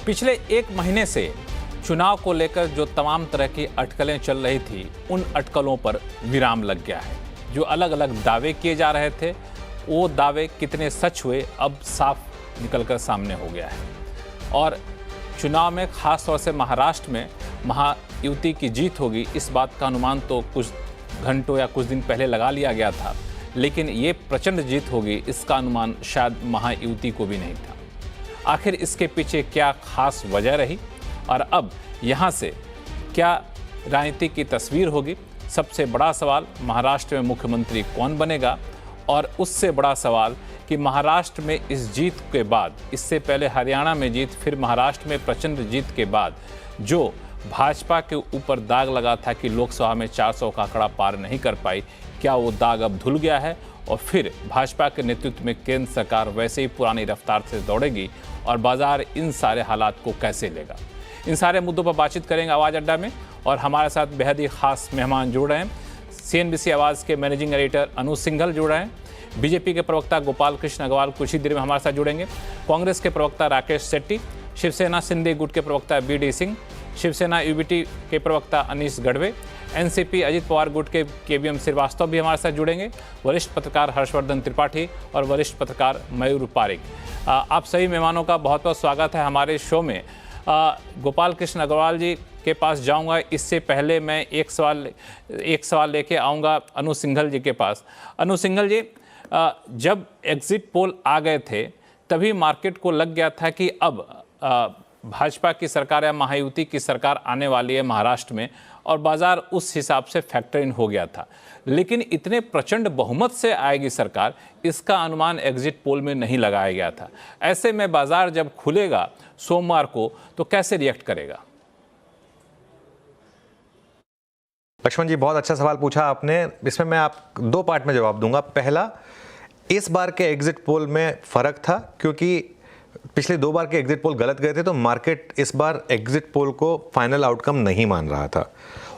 पिछले एक महीने से चुनाव को लेकर जो तमाम तरह की अटकलें चल रही थी, उन अटकलों पर विराम लग गया है। जो अलग अलग दावे किए जा रहे थे, वो दावे कितने सच हुए अब साफ निकलकर सामने हो गया है। और चुनाव में खास तौर से महाराष्ट्र में महायुति की जीत होगी, इस बात का अनुमान तो कुछ घंटों या कुछ दिन पहले लगा लिया गया था, लेकिन ये प्रचंड जीत होगी, इसका अनुमान शायद महायुति को भी नहीं था। आखिर इसके पीछे क्या खास वजह रही और अब यहाँ से क्या राजनीति की तस्वीर होगी? सबसे बड़ा सवाल, महाराष्ट्र में मुख्यमंत्री कौन बनेगा? और उससे बड़ा सवाल कि महाराष्ट्र में इस जीत के बाद, इससे पहले हरियाणा में जीत, फिर महाराष्ट्र में प्रचंड जीत के बाद जो भाजपा के ऊपर दाग लगा था कि लोकसभा में 400 का आंकड़ा पार नहीं कर पाई, क्या वो दाग अब धुल गया है और फिर भाजपा के नेतृत्व में केंद्र सरकार वैसे ही पुरानी रफ्तार से दौड़ेगी और बाजार इन सारे हालात को कैसे लेगा? इन सारे मुद्दों पर बातचीत करेंगे आवाज़ अड्डा में और हमारे साथ बेहद ही खास मेहमान जुड़ रहे हैं। CNBC आवाज़ के मैनेजिंग एडिटर अनु सिंघल जुड़ रहे हैं, बीजेपी के प्रवक्ता गोपाल कृष्ण अग्रवाल कुछ ही देर में हमारे साथ जुड़ेंगे, कांग्रेस के प्रवक्ता राकेश शेट्टी, शिवसेना शिंदे गुट के प्रवक्ता BD सिंह, शिवसेना UBT के प्रवक्ता अनीश गढ़वे, NCP अजित पवार गुट के KBM श्रीवास्तव भी हमारे साथ जुड़ेंगे, वरिष्ठ पत्रकार हर्षवर्धन त्रिपाठी और वरिष्ठ पत्रकार मयूर पारिक। आप सभी मेहमानों का बहुत बहुत स्वागत है हमारे शो में। गोपाल कृष्ण अग्रवाल जी के पास जाऊंगा, इससे पहले मैं एक सवाल लेके आऊँगा अनु सिंघल जी के पास। अनु सिंघल जी, जब एग्जिट पोल आ गए थे तभी मार्केट को लग गया था कि अब भाजपा की सरकार या महायुति की सरकार आने वाली है महाराष्ट्र में, और बाजार उस हिसाब से फैक्टर इन हो गया था। लेकिन इतने प्रचंड बहुमत से आएगी सरकार, इसका अनुमान एग्जिट पोल में नहीं लगाया गया था। ऐसे में बाजार जब खुलेगा सोमवार को तो कैसे रिएक्ट करेगा? लक्ष्मण जी, बहुत अच्छा सवाल पूछा आपने। इसमें मैं आप दो पार्ट में जवाब दूंगा। पहला, इस बार के एग्जिट पोल में फ़र्क था क्योंकि पिछले दो बार के एग्जिट पोल गलत गए थे, तो मार्केट इस बार एग्जिट पोल को फाइनल आउटकम नहीं मान रहा था।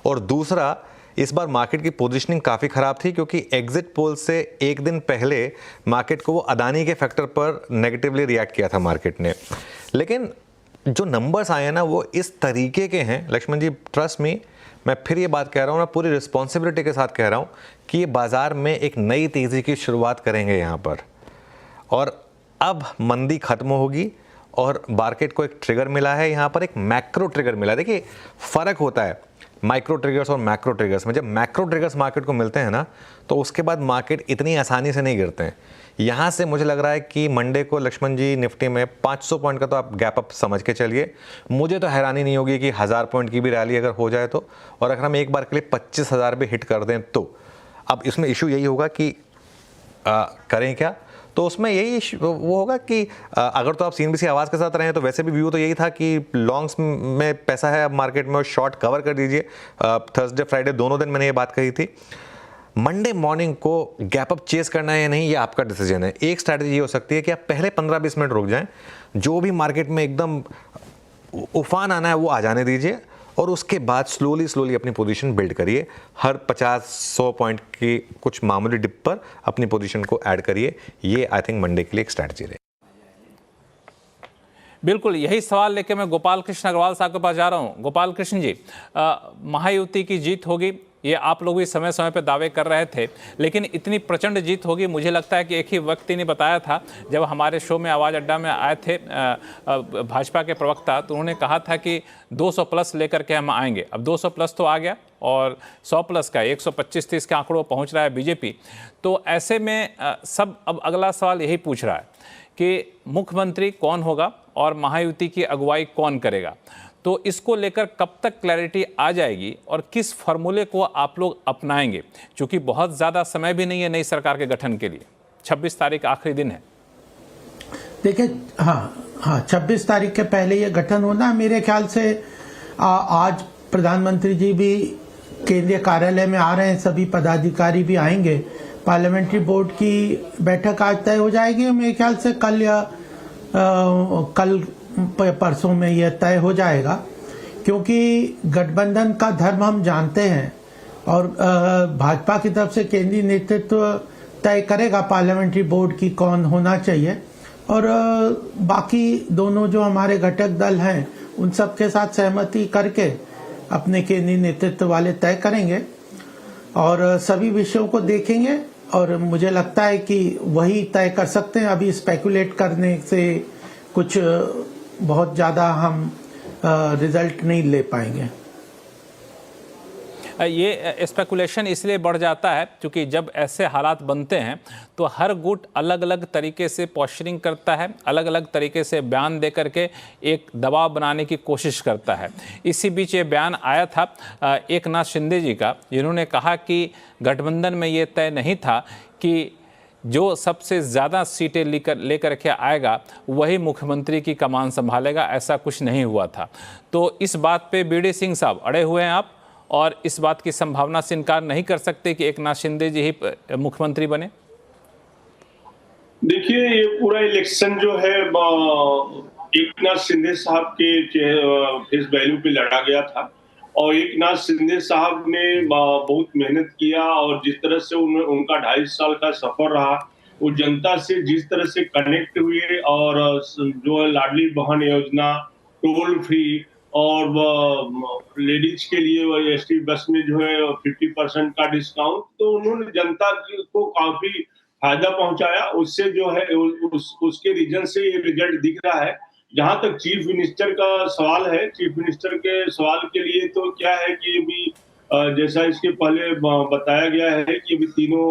और दूसरा, इस बार मार्केट की पोजीशनिंग काफ़ी ख़राब थी क्योंकि एग्जिट पोल से एक दिन पहले मार्केट को वो अदानी के फैक्टर पर नेगेटिवली रिएक्ट किया था मार्केट ने। लेकिन जो नंबर्स आए हैं ना, वो इस तरीके के हैं लक्ष्मण जी, ट्रस्ट मी, मैं फिर ये बात कह रहा हूँ, मैं पूरी रिस्पॉन्सिबिलिटी के साथ कह रहा हूँ कि ये बाज़ार में एक नई तेज़ी की शुरुआत करेंगे यहाँ पर। और अब मंदी खत्म होगी और मार्केट को एक ट्रिगर मिला है, यहाँ पर एक मैक्रो ट्रिगर मिला है। देखिए, फ़र्क होता है माइक्रो ट्रिगर्स और मैक्रो ट्रिगर्स में। जब मैक्रो ट्रिगर्स मार्केट को मिलते हैं ना, तो उसके बाद मार्केट इतनी आसानी से नहीं गिरते हैं। यहाँ से मुझे लग रहा है कि मंडे को लक्ष्मण जी निफ्टी में 500 पॉइंट का तो आप गैप अप समझ के चलिए। मुझे तो हैरानी नहीं होगी कि 1000 पॉइंट की भी रैली अगर हो जाए तो, और अगर हम एक बार के लिए 25,000 भी हिट कर दें तो। अब इसमें इशू यही होगा कि करें क्या, तो उसमें यही वो होगा कि अगर तो आप CNBC आवाज़ के साथ रहे हैं तो वैसे भी व्यू तो यही था कि लॉन्ग्स में पैसा है अब मार्केट में और शॉर्ट कवर कर दीजिए। थर्सडे फ्राइडे दोनों दिन मैंने ये बात कही थी। मंडे मॉर्निंग को गैप अप चेस करना है या नहीं, ये आपका डिसीजन है। एक स्ट्रैटेजी ये हो सकती है कि आप पहले 15-20 मिनट रुक जाएं, जो भी मार्केट में एकदम उफान आना है वो आ जाने दीजिए, और उसके बाद स्लोली अपनी पोजीशन बिल्ड करिए। हर 50-100 पॉइंट की कुछ मामूली डिप पर अपनी पोजीशन को ऐड करिए। ये आई थिंक मंडे के लिए एक स्ट्रैटेजी रहे। बिल्कुल यही सवाल लेके मैं गोपाल कृष्ण अग्रवाल साहब के पास जा रहा हूँ। गोपाल कृष्ण जी, महायुति की जीत होगी, ये आप लोग भी समय समय पर दावे कर रहे थे, लेकिन इतनी प्रचंड जीत होगी, मुझे लगता है कि एक ही व्यक्ति ने बताया था जब हमारे शो में आवाज़ अड्डा में आए थे भाजपा के प्रवक्ता, तो उन्होंने कहा था कि 200 प्लस लेकर के हम आएंगे। अब 200 प्लस तो आ गया और 100 प्लस का 125-30 के आंकड़ों पहुँच रहा है बीजेपी। तो ऐसे में सब अब अगला सवाल यही पूछ रहा है कि मुख्यमंत्री कौन होगा और महायुति की अगुवाई कौन करेगा। तो इसको लेकर कब तक क्लैरिटी आ जाएगी और किस फॉर्मूले को आप लोग अपनाएंगे, क्योंकि बहुत ज़्यादा समय भी नहीं है नई सरकार के गठन के लिए। 26 तारीख आखिरी दिन है। देखिए, हाँ 26 तारीख के पहले ये गठन होना मेरे ख्याल से। आज प्रधानमंत्री जी भी केंद्रीय कार्यालय में आ रहे हैं, सभी पदाधिकारी भी आएंगे। पार्लियामेंट्री बोर्ड की बैठक आज तय हो जाएगी, मेरे ख्याल से कल या कल परसों में यह तय हो जाएगा, क्योंकि गठबंधन का धर्म हम जानते हैं और भाजपा की तरफ से केंद्रीय नेतृत्व तय करेगा पार्लियामेंट्री बोर्ड की कौन होना चाहिए। और बाकी दोनों जो हमारे घटक दल हैं उन सब के साथ सहमति करके अपने केंद्रीय नेतृत्व वाले तय करेंगे और सभी विषयों को देखेंगे और मुझे लगता है कि वही तय कर सकते हैं। अभी स्पेकुलेट करने से कुछ बहुत ज्यादा हम रिजल्ट नहीं ले पाएंगे। ये स्पेकुलेशन इसलिए बढ़ जाता है क्योंकि जब ऐसे हालात बनते हैं तो हर गुट अलग अलग तरीके से पोस्चरिंग करता है, अलग अलग तरीके से बयान दे करके एक दबाव बनाने की कोशिश करता है। इसी बीच ये बयान आया था एकनाथ शिंदे जी का, जिन्होंने कहा कि गठबंधन में ये तय नहीं था कि जो सबसे ज़्यादा सीटें लेकर के आएगा वही मुख्यमंत्री की कमान संभालेगा। ऐसा कुछ नहीं हुआ था। तो इस बात पे बीडी सिंह साहब अड़े हुए हैं आप, और इस बात की संभावना से इनकार नहीं कर सकते कि एकनाथ शिंदे जी ही मुख्यमंत्री बने। देखिए, ये पूरा इलेक्शन जो है एकनाथ शिंदे साहब के फेस वैल्यू पे लड़ा गया था और एकनाथ शिंदे साहब ने बहुत मेहनत किया और जिस तरह से उनका 2.5 साल का सफर रहा, वो जनता से जिस तरह से कनेक्ट हुए और जो लाडली बहन योजना, टोल फ्री और लेडीज के लिए एसटी बस में जो है 50% का डिस्काउंट, तो उन्होंने जनता को काफी फायदा पहुंचाया। उससे जो है उसके रीजन से ये रिजल्ट दिख रहा है। जहां तक चीफ मिनिस्टर का सवाल है, चीफ मिनिस्टर के सवाल के लिए तो क्या है कि अभी जैसा इसके पहले बताया गया है कि अभी तीनों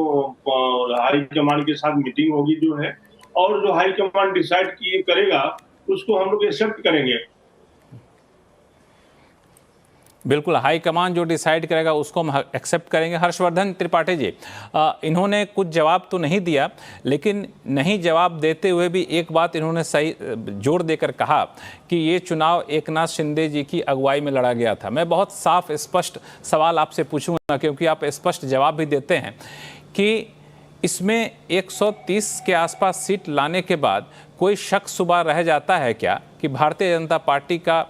हाई कमान के साथ मीटिंग होगी जो है, और जो हाई कमान डिसाइड करेगा उसको हम लोग एक्सेप्ट करेंगे। बिल्कुल, हाई कमान जो डिसाइड करेगा उसको हम एक्सेप्ट करेंगे। हर्षवर्धन त्रिपाठी जी, इन्होंने कुछ जवाब तो नहीं दिया, लेकिन नहीं जवाब देते हुए भी एक बात इन्होंने सही जोर देकर कहा कि ये चुनाव एकनाथ शिंदे जी की अगुवाई में लड़ा गया था। मैं बहुत साफ स्पष्ट सवाल आपसे पूछूंगा, क्योंकि आप स्पष्ट जवाब भी देते हैं कि इसमें 130 के आसपास सीट लाने के बाद कोई शक शुबा रह जाता है क्या कि भारतीय जनता पार्टी का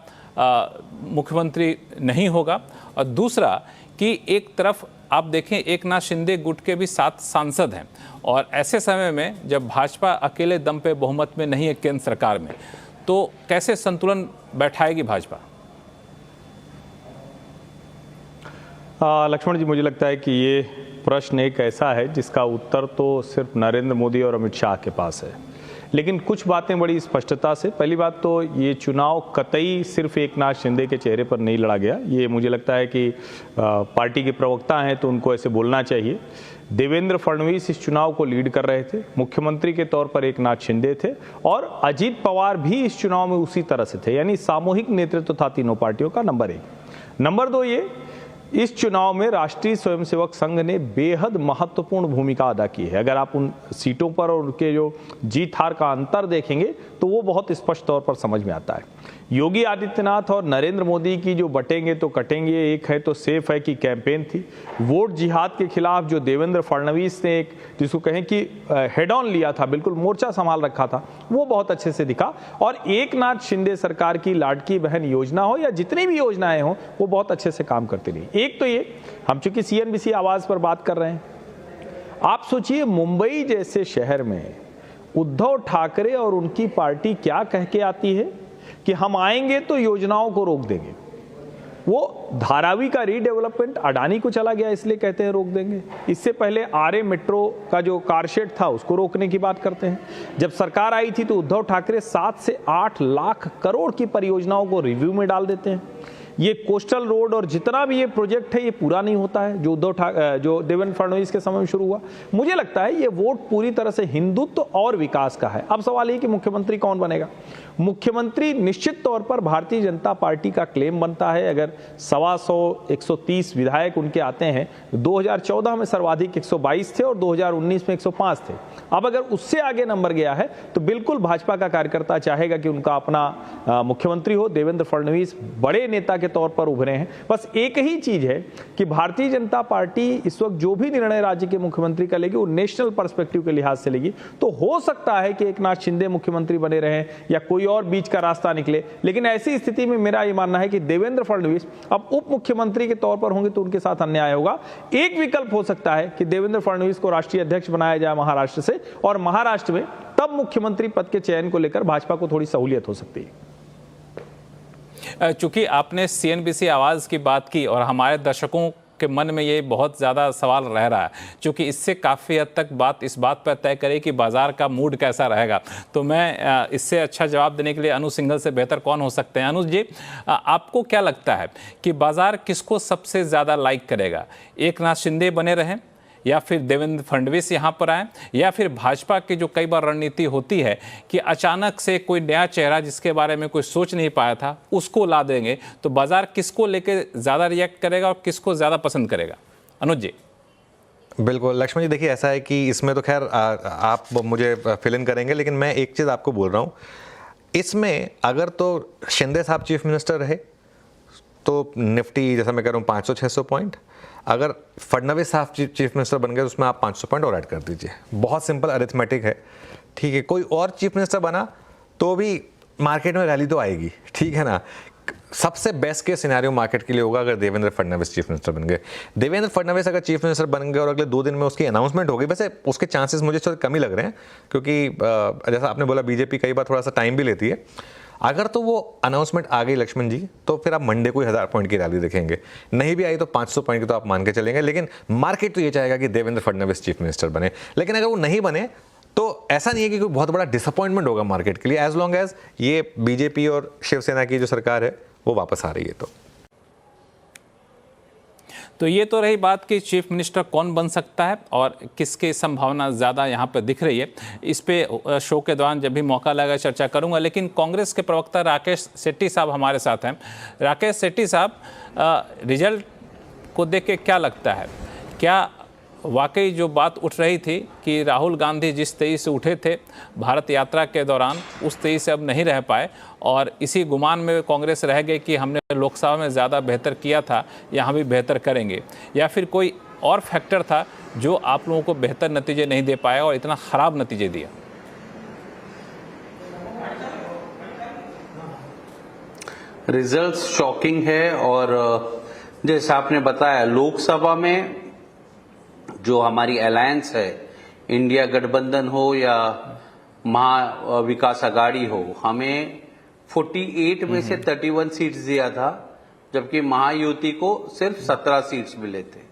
मुख्यमंत्री नहीं होगा? और दूसरा कि एक तरफ आप देखें एकनाथ शिंदे गुट के भी 7 सांसद हैं, और ऐसे समय में जब भाजपा अकेले दम पे बहुमत में नहीं है केंद्र सरकार में, तो कैसे संतुलन बैठाएगी भाजपा? लक्ष्मण जी, मुझे लगता है कि ये प्रश्न एक ऐसा है जिसका उत्तर तो सिर्फ नरेंद्र मोदी और अमित शाह के पास है, लेकिन कुछ बातें बड़ी स्पष्टता से। पहली बात तो ये चुनाव कतई सिर्फ एकनाथ शिंदे के चेहरे पर नहीं लड़ा गया। ये मुझे लगता है कि पार्टी के प्रवक्ता हैं तो उनको ऐसे बोलना चाहिए। देवेंद्र फडणवीस इस चुनाव को लीड कर रहे थे, मुख्यमंत्री के तौर पर एकनाथ शिंदे थे, और अजीत पवार भी इस चुनाव में उसी तरह से थे, यानी सामूहिक नेतृत्व था तीनों पार्टियों का। नंबर 1। नंबर 2, ये इस चुनाव में राष्ट्रीय स्वयंसेवक संघ ने बेहद महत्वपूर्ण भूमिका अदा की है। अगर आप उन सीटों पर और उनके जो जीत हार का अंतर देखेंगे तो वो बहुत स्पष्ट तौर पर समझ में आता है। योगी आदित्यनाथ और नरेंद्र मोदी की जो बटेंगे तो कटेंगे, एक है तो सेफ है की कैंपेन थी। वोट जिहाद के खिलाफ जो देवेंद्र फडणवीस ने एक जिसको कहें कि हेड ऑन लिया था, बिल्कुल मोर्चा संभाल रखा था, वो बहुत अच्छे से दिखा। और एकनाथ शिंदे सरकार की लाडकी बहन योजना हो या जितनी भी योजनाएं हो, वो बहुत अच्छे से काम करती रही। एक तो ये, हम चूंकि CNBC आवाज पर बात कर रहे हैं, आप सोचिए मुंबई जैसे शहर में उद्धव ठाकरे और उनकी पार्टी क्या कह के आती है कि हम आएंगे तो योजनाओं को रोक देंगे। वो धारावी का रीडेवलपमेंट अडानी को चला गया इसलिए कहते हैं रोक देंगे। इससे पहले आरए मेट्रो का जो कारशेड था उसको रोकने की बात करते हैं। जब सरकार आई थी तो उद्धव ठाकरे 7 से 8 लाख करोड़ की परियोजनाओं को रिव्यू में डाल देते हैं। ये कोस्टल रोड और जितना भी ये प्रोजेक्ट है ये पूरा नहीं होता है जो देवेंद्र फडणवीस के समय में शुरू हुआ। मुझे लगता है ये वोट पूरी तरह से हिंदुत्व और विकास का है। अब सवाल ये कि मुख्यमंत्री कौन बनेगा। मुख्यमंत्री निश्चित तौर पर भारतीय जनता पार्टी का क्लेम बनता है। अगर 125 विधायक उनके आते हैं, 2014 में सर्वाधिक 122 थे और 2019 में 105 थे। अब अगर उससे आगे नंबर गया है तो बिल्कुल भाजपा का कार्यकर्ता चाहेगा कि उनका अपना मुख्यमंत्री हो। देवेंद्र फडणवीस बड़े नेता के तौर पर उभरे हैं। बस एक ही चीज है कि भारतीय जनता पार्टी इस वक्त जो भी निर्णय राज्य के मुख्यमंत्री का लेगी वो नेशनल पर्सपेक्टिव के लिहाज से लेगी। तो हो सकता है कि एकनाथ शिंदे मुख्यमंत्री बने रहें या कोई और बीच का रास्ता निकले, लेकिन ऐसी स्थिति में मेरा यह मानना है कि देवेंद्र फडणवीस अब उप मुख्यमंत्री के तौर पर होंगे तो उनके साथ अन्याय होगा। एक विकल्प हो सकता है कि देवेंद्र फडणवीस को राष्ट्रीय अध्यक्ष बनाया जाए महाराष्ट्र से, और महाराष्ट्र में तब मुख्यमंत्री पद के चयन को लेकर भाजपा को थोड़ी सहूलियत हो सकती है। चूंकि आपने सीएनबीसी आवाज़ की बात की और हमारे दर्शकों के मन में ये बहुत ज़्यादा सवाल रह रहा है, क्योंकि इससे काफ़ी हद तक बात इस बात पर तय करे कि बाजार का मूड कैसा रहेगा। तो मैं इससे अच्छा जवाब देने के लिए अनुज सिंघल से बेहतर कौन हो सकते हैं। अनुज जी, आपको क्या लगता है कि बाजार किसको सबसे ज़्यादा लाइक करेगा? एकनाथ शिंदे बने रहें, या फिर देवेंद्र फडणवीस यहाँ पर आए, या फिर भाजपा की जो कई बार रणनीति होती है कि अचानक से कोई नया चेहरा जिसके बारे में कोई सोच नहीं पाया था उसको ला देंगे, तो बाजार किसको लेके ज़्यादा रिएक्ट करेगा और किसको ज़्यादा पसंद करेगा? अनुज जी। बिल्कुल लक्ष्मण जी, देखिए ऐसा है कि इसमें तो खैर आप मुझे फिल इन करेंगे, लेकिन मैं एक चीज़ आपको बोल रहा हूँ, इसमें अगर तो शिंदे साहब चीफ मिनिस्टर रहे तो निफ्टी जैसा मैं कह रहा हूँ 500-600 पॉइंट, अगर फडणवीस साहब चीफ मिनिस्टर बन गए तो उसमें आप 500 पॉइंट और ऐड कर दीजिए। बहुत सिंपल अरिथमेटिक है, ठीक है। कोई और चीफ मिनिस्टर बना तो भी मार्केट में रैली तो आएगी, ठीक है ना। सबसे बेस्ट केस सिनेरियो मार्केट के लिए होगा अगर देवेंद्र फडणवीस चीफ मिनिस्टर बन गए। देवेंद्र फडणवीस अगर चीफ मिनिस्टर बन गए और अगले 2 दिन में उसकी अनाउंसमेंट हो गई, वैसे उसके चांसेस मुझे थोड़े कम ही लग रहे हैं, क्योंकि जैसा आपने बोला बीजेपी कई बार थोड़ा सा टाइम भी लेती है। अगर तो वो अनाउंसमेंट आ गई लक्ष्मण जी, तो फिर आप मंडे को 1000 पॉइंट की रैली देखेंगे। नहीं भी आई तो 500 पॉइंट की तो आप मान के चलेंगे, लेकिन मार्केट तो ये चाहेगा कि देवेंद्र फडणवीस चीफ मिनिस्टर बने। लेकिन अगर वो नहीं बने तो ऐसा नहीं है कि कोई बहुत बड़ा डिसअपॉइंटमेंट होगा मार्केट के लिए, एज लॉन्ग एज ये बीजेपी और शिवसेना की जो सरकार है वो वापस आ रही है। तो ये तो रही बात कि चीफ मिनिस्टर कौन बन सकता है और किसकी संभावना ज़्यादा यहाँ पर दिख रही है। इस पे शो के दौरान जब भी मौका लगा चर्चा करूँगा। लेकिन कांग्रेस के प्रवक्ता राकेश सेठी साहब हमारे साथ हैं। राकेश सेठी साहब, रिजल्ट को देख के क्या लगता है? क्या वाकई जो बात उठ रही थी कि राहुल गांधी जिस तेजी से उठे थे भारत यात्रा के दौरान, उस तेजी से अब नहीं रह पाए और इसी गुमान में कांग्रेस रह गई कि हमने लोकसभा में ज़्यादा बेहतर किया था, यहाँ भी बेहतर करेंगे, या फिर कोई और फैक्टर था जो आप लोगों को बेहतर नतीजे नहीं दे पाया और इतना ख़राब नतीजे दिया? रिजल्ट्स शॉकिंग है और जैसे आपने बताया लोकसभा में जो हमारी अलायंस है, इंडिया गठबंधन हो या महा विकास अघाड़ी हो, हमें 48 में से 31 सीट्स दिया था, जबकि महायुति को सिर्फ 17 सीट्स मिले थे।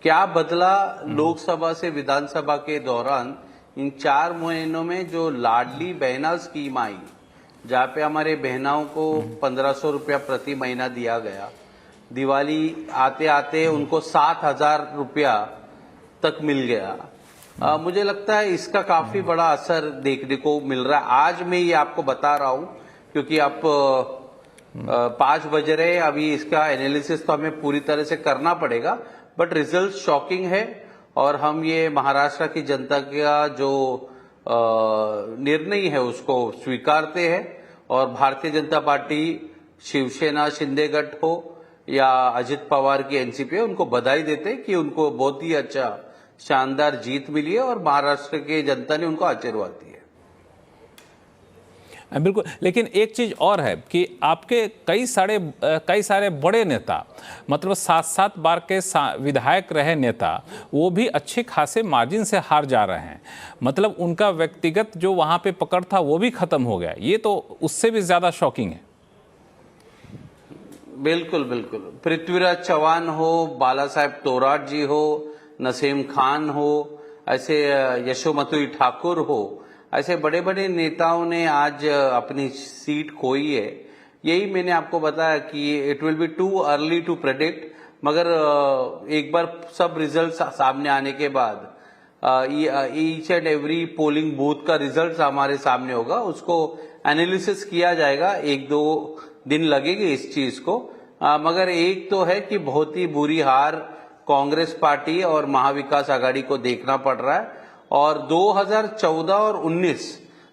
क्या बदला लोकसभा से विधानसभा के दौरान? इन 4 महीनों में जो लाडली बहना स्कीम आई, जहाँ पे हमारे बहनाओं को 1500 रुपया प्रति महीना दिया गया, दिवाली आते आते उनको 7000 रुपया तक मिल गया। मुझे लगता है इसका काफी बड़ा असर देखने को मिल रहा है। आज मैं ये आपको बता रहा हूं क्योंकि अब 5 बज रहे, अभी इसका एनालिसिस तो हमें पूरी तरह से करना पड़ेगा, बट रिजल्ट शॉकिंग है और हम ये महाराष्ट्र की जनता का जो निर्णय है उसको स्वीकारते हैं और भारतीय जनता पार्टी, शिवसेना शिंदे गठ हो या अजित पवार की एनसीपी, उनको बधाई देते हैं कि उनको बहुत ही अच्छा शानदार जीत मिली है और महाराष्ट्र की जनता ने उनको आशीर्वाद दिया। बिल्कुल, लेकिन एक चीज और है कि आपके कई सारे बड़े नेता, मतलब 7-7 बार के विधायक रहे नेता, वो भी अच्छे खासे मार्जिन से हार जा रहे हैं। मतलब उनका व्यक्तिगत जो वहां पे पकड़ था वो भी खत्म हो गया। ये तो उससे भी ज्यादा शॉकिंग है। बिल्कुल बिल्कुल, पृथ्वीराज चौहान हो, बाला साहेब तोराट जी हो, नसीम खान हो, ऐसे यशोमती ठाकुर हो, ऐसे बड़े बड़े नेताओं ने आज अपनी सीट खोई है। यही मैंने आपको बताया कि it will be too early to predict, मगर एक बार सब रिजल्ट सामने आने के बाद each and every polling booth का रिजल्ट हमारे सामने होगा, उसको एनालिसिस किया जाएगा। 1-2 दिन लगेंगे इस चीज को, मगर एक तो है कि बहुत ही बुरी हार कांग्रेस पार्टी और महाविकास आघाड़ी को देखना पड़ रहा है। और 2014 और 19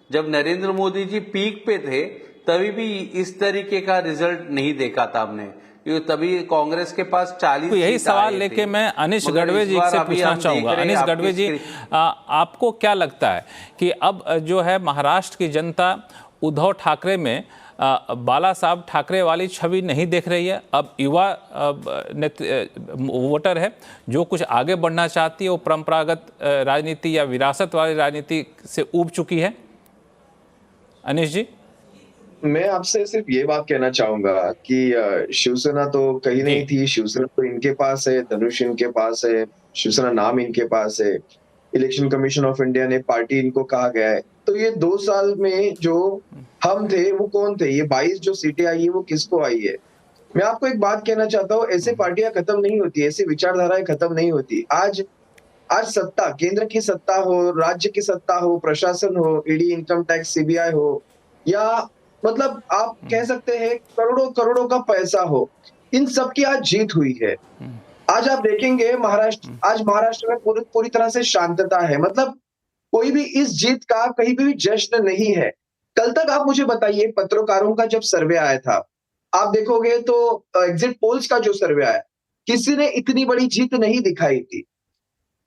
जब नरेंद्र मोदी जी पीक पे थे, तभी भी इस तरीके का रिजल्ट नहीं देखा था हमने, क्योंकि तभी कांग्रेस के पास 40 तो यही सवाल लेके मैं अनिश गढ़वे जी से पूछना चाहूंगा। अनिश गढ़वे जी, आपको क्या लगता है कि अब जो है महाराष्ट्र की जनता उद्धव ठाकरे में बाला साहब ठाकरे वाली छवि नहीं देख रही है। अब युवा वोटर है जो कुछ आगे बढ़ना चाहती है, वो परंपरागत राजनीति या विरासत वाली राजनीति से ऊब चुकी है। अनिश जी, मैं आपसे सिर्फ ये बात कहना चाहूंगा कि शिवसेना तो कहीं नहीं थी, शिवसेना तो इनके पास है, धनुष इनके पास है, शिवसेना नाम इनके पास है, इलेक्शन कमीशन ऑफ इंडिया ने पार्टी इनको कहा गया है। तो ये 2 साल में जो हम थे वो कौन थे? ये 22 जो सीटें आई है वो किसको आई है? मैं आपको एक बात कहना चाहता हूँ, ऐसे पार्टियां खत्म नहीं होती, ऐसी विचारधाराएं खत्म नहीं होती। आज सत्ता, केंद्र की सत्ता हो, राज्य की सत्ता हो, प्रशासन हो, ईडी, इनकम टैक्स, सीबीआई हो, या मतलब आप कह सकते हैं करोड़ों करोड़ों का पैसा हो, इन सब की आज जीत हुई है। आज आप देखेंगे आज महाराष्ट्र में पूरी तरह से शांतता है। मतलब कोई भी इस जीत का कहीं भी जश्न नहीं है। कल तक आप मुझे बताइए, पत्रकारों का जब सर्वे आया था, आप देखोगे तो एग्जिट पोल्स का जो सर्वे आया, किसी ने इतनी बड़ी जीत नहीं दिखाई थी।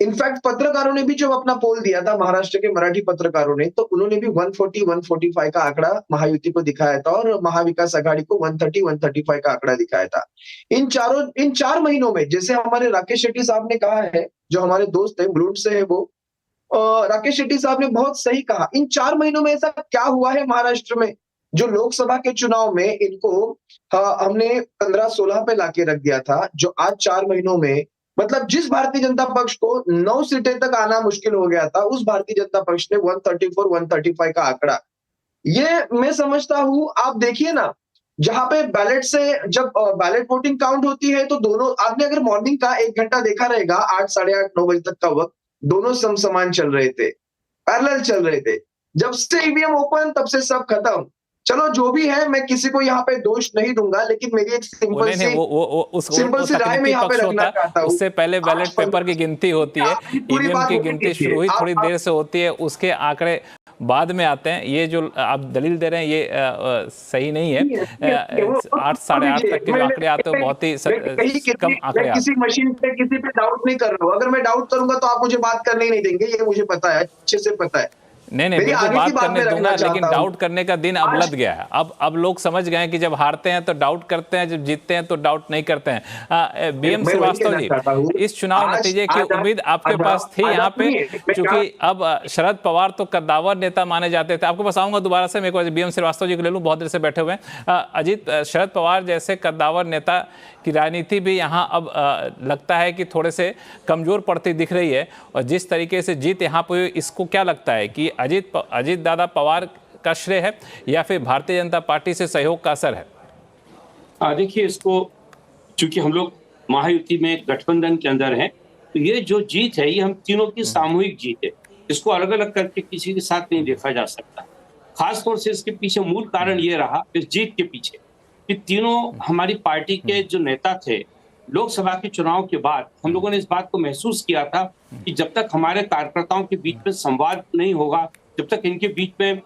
इनफैक्ट पत्रकारों ने भी जब अपना पोल दिया था, महाराष्ट्र के मराठी पत्रकारों ने, तो उन्होंने भी 140-145 का आंकड़ा महायुति को दिखाया था और महाविकास आघाड़ी को 130-135 का आंकड़ा दिखाया था। इन 4 महीनों में, जैसे हमारे राकेश शेट्टी साहब ने कहा है, जो हमारे दोस्त है, ब्लूड से है वो, राकेश शेट्टी साहब ने बहुत सही कहा, इन 4 महीनों में ऐसा क्या हुआ है महाराष्ट्र में जो लोकसभा के चुनाव में इनको हमने 15-16 पे लाके रख दिया था, जो आज 4 महीनों में, मतलब जिस भारतीय जनता पक्ष को 9 सीटें तक आना मुश्किल हो गया था, उस भारतीय जनता पक्ष ने 134-135 का आंकड़ा, ये मैं समझता हूं। आप देखिए ना, जहां पे बैलेट से जब बैलेट वोटिंग काउंट होती है तो दोनों, आपने अगर मॉर्निंग का 1 घंटा देखा रहेगा, 8, 8:30, 9 बजे तक का वक्त, दोनों समसमान चल रहे थे, पैरेलल चल रहे थे। जब से ईवीएम ओपन, तब से सब खत्म। चलो जो भी है, मैं किसी को यहाँ पे दोष नहीं दूंगा, लेकिन मेरी एक सिंपल सी राय में यहाँ पे रखना चाहता हूँ। उससे पहले बैलेट पेपर की गिनती होती है, ईवीएम की गिनती शुरू ही थोड़ी देर से होती है, उसके आंकड़े बाद में आते हैं। ये जो आप दलील दे रहे हैं ये सही नहीं है। 8, 8:30 तक के जो आंकड़े आते हैं बहुत ही कम आंकड़े। किसी मशीन पे किसी पे डाउट नहीं कर रहा हूँ। अगर मैं डाउट करूंगा तो आप मुझे बात करने ही नहीं देंगे, ये मुझे पता है, अच्छे से पता है। नहीं बिल्कुल बात करने दूंगा, लेकिन डाउट करने का दिन अब लग गया है। अब लोग समझ गए हैं कि जब हारते हैं तो डाउट करते हैं, जब जीतते हैं तो डाउट नहीं करते हैं। बीएम श्रीवास्तव जी, इस चुनाव नतीजे की उम्मीद आपके पास थी यहाँ पे, क्योंकि अब शरद पवार तो कद्दावर नेता माने जाते थे। आपके पास आऊंगा दोबारा से, मैं बीएम श्रीवास्तव जी को ले लूँ, बहुत देर से बैठे हुए हैं। अजीत, शरद पवार जैसे कद्दावर नेता की राजनीति भी यहाँ अब लगता है कि थोड़े से कमजोर पड़ती दिख रही है, और जिस तरीके से जीत यहाँ पे, इसको क्या लगता है कि अजीत दादा पवार का श्रेय है या फिर भारतीय जनता पार्टी से सहयोग का असर है? देखिए, इसको चूंकि हम लोग महायुति में गठबंधन के अंदर हैं, तो ये जो जीत है ये हम तीनों की सामूहिक जीत है। इसको अलग अलग करके किसी के साथ नहीं देखा जा सकता। खासतौर से इसके पीछे मूल कारण ये रहा, इस जीत के पीछे, कि तीनों हमारी पार्टी के जो नेता थे, लोकसभा के चुनाव के बाद हम लोगों ने इस बात को महसूस किया था कि जब तक हमारे कार्यकर्ताओं के बीच में संवाद नहीं होगा, जब तक इनके बीच में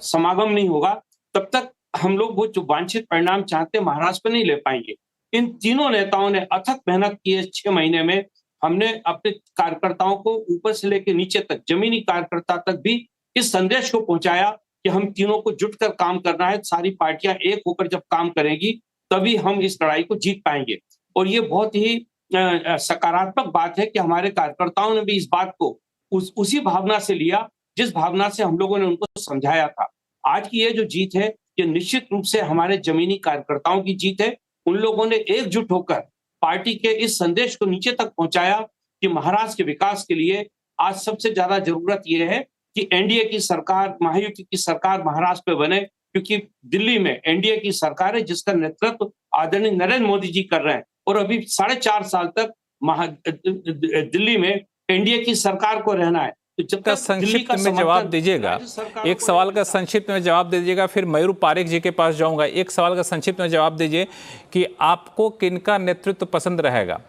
समागम नहीं होगा, तब तक हम लोग वो जो वांछित परिणाम चाहते महाराष्ट्र में नहीं ले पाएंगे। इन तीनों नेताओं ने अथक मेहनत की है। 6 महीने में हमने अपने कार्यकर्ताओं को ऊपर से लेकर नीचे तक, जमीनी कार्यकर्ता तक भी इस संदेश को पहुंचाया कि हम तीनों को जुटकर काम करना है। सारी पार्टियां एक होकर जब काम करेंगी तभी हम इस लड़ाई को जीत पाएंगे। और ये बहुत ही सकारात्मक बात है कि हमारे कार्यकर्ताओं ने भी इस बात को उसी भावना से लिया जिस भावना से हम लोगों ने उनको समझाया था। आज की ये जो जीत है, ये निश्चित रूप से हमारे जमीनी कार्यकर्ताओं की जीत है। उन लोगों ने एकजुट होकर पार्टी के इस संदेश को नीचे तक पहुंचाया कि महाराष्ट्र के विकास के लिए आज सबसे ज्यादा जरूरत यह है कि एनडीए की सरकार, महायुति की सरकार महाराष्ट्र में बने, क्योंकि दिल्ली में एनडीए की सरकार है जिसका नेतृत्व आदरणीय नरेंद्र मोदी जी कर रहे हैं, और अभी 4.5 साल तक दिल्ली में एनडीए की सरकार को रहना है। तो जब तक संक्षिप्त में जवाब दीजिएगा, एक सवाल का संक्षिप्त में जवाब दीजिएगा, फिर मयूर पारेख जी के पास जाऊंगा। एक सवाल का संक्षिप्त में जवाब दीजिए कि आपको किनका नेतृत्व पसंद रहेगा,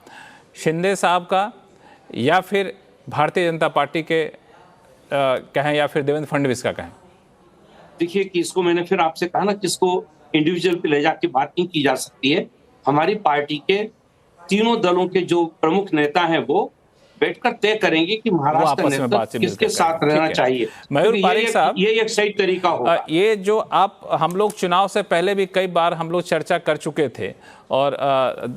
शिंदे साहब का या फिर भारतीय जनता पार्टी के कहें या फिर देवेंद्र फडणवीस का कहें? देखिए कि इसको मैंने फिर आपसे कहा ना, किसको इंडिविजुअल पे ले जाके बात नहीं की जा सकती है। हमारी पार्टी के तीनों दलों के जो प्रमुख नेता हैं वो बैठकर तय करेंगे कि महाराष्ट्र आपस में नेतृत्व बातचीत किसके मिलकर साथ करेंगे। रहना ठीक है। चाहिए। मयूर क्योंकि पारिक साहब, ये एक सही तरीका होगा। ये जो हम लोग चुनाव से पहले भी कई बार हम लोग चर्चा कर चुके थे और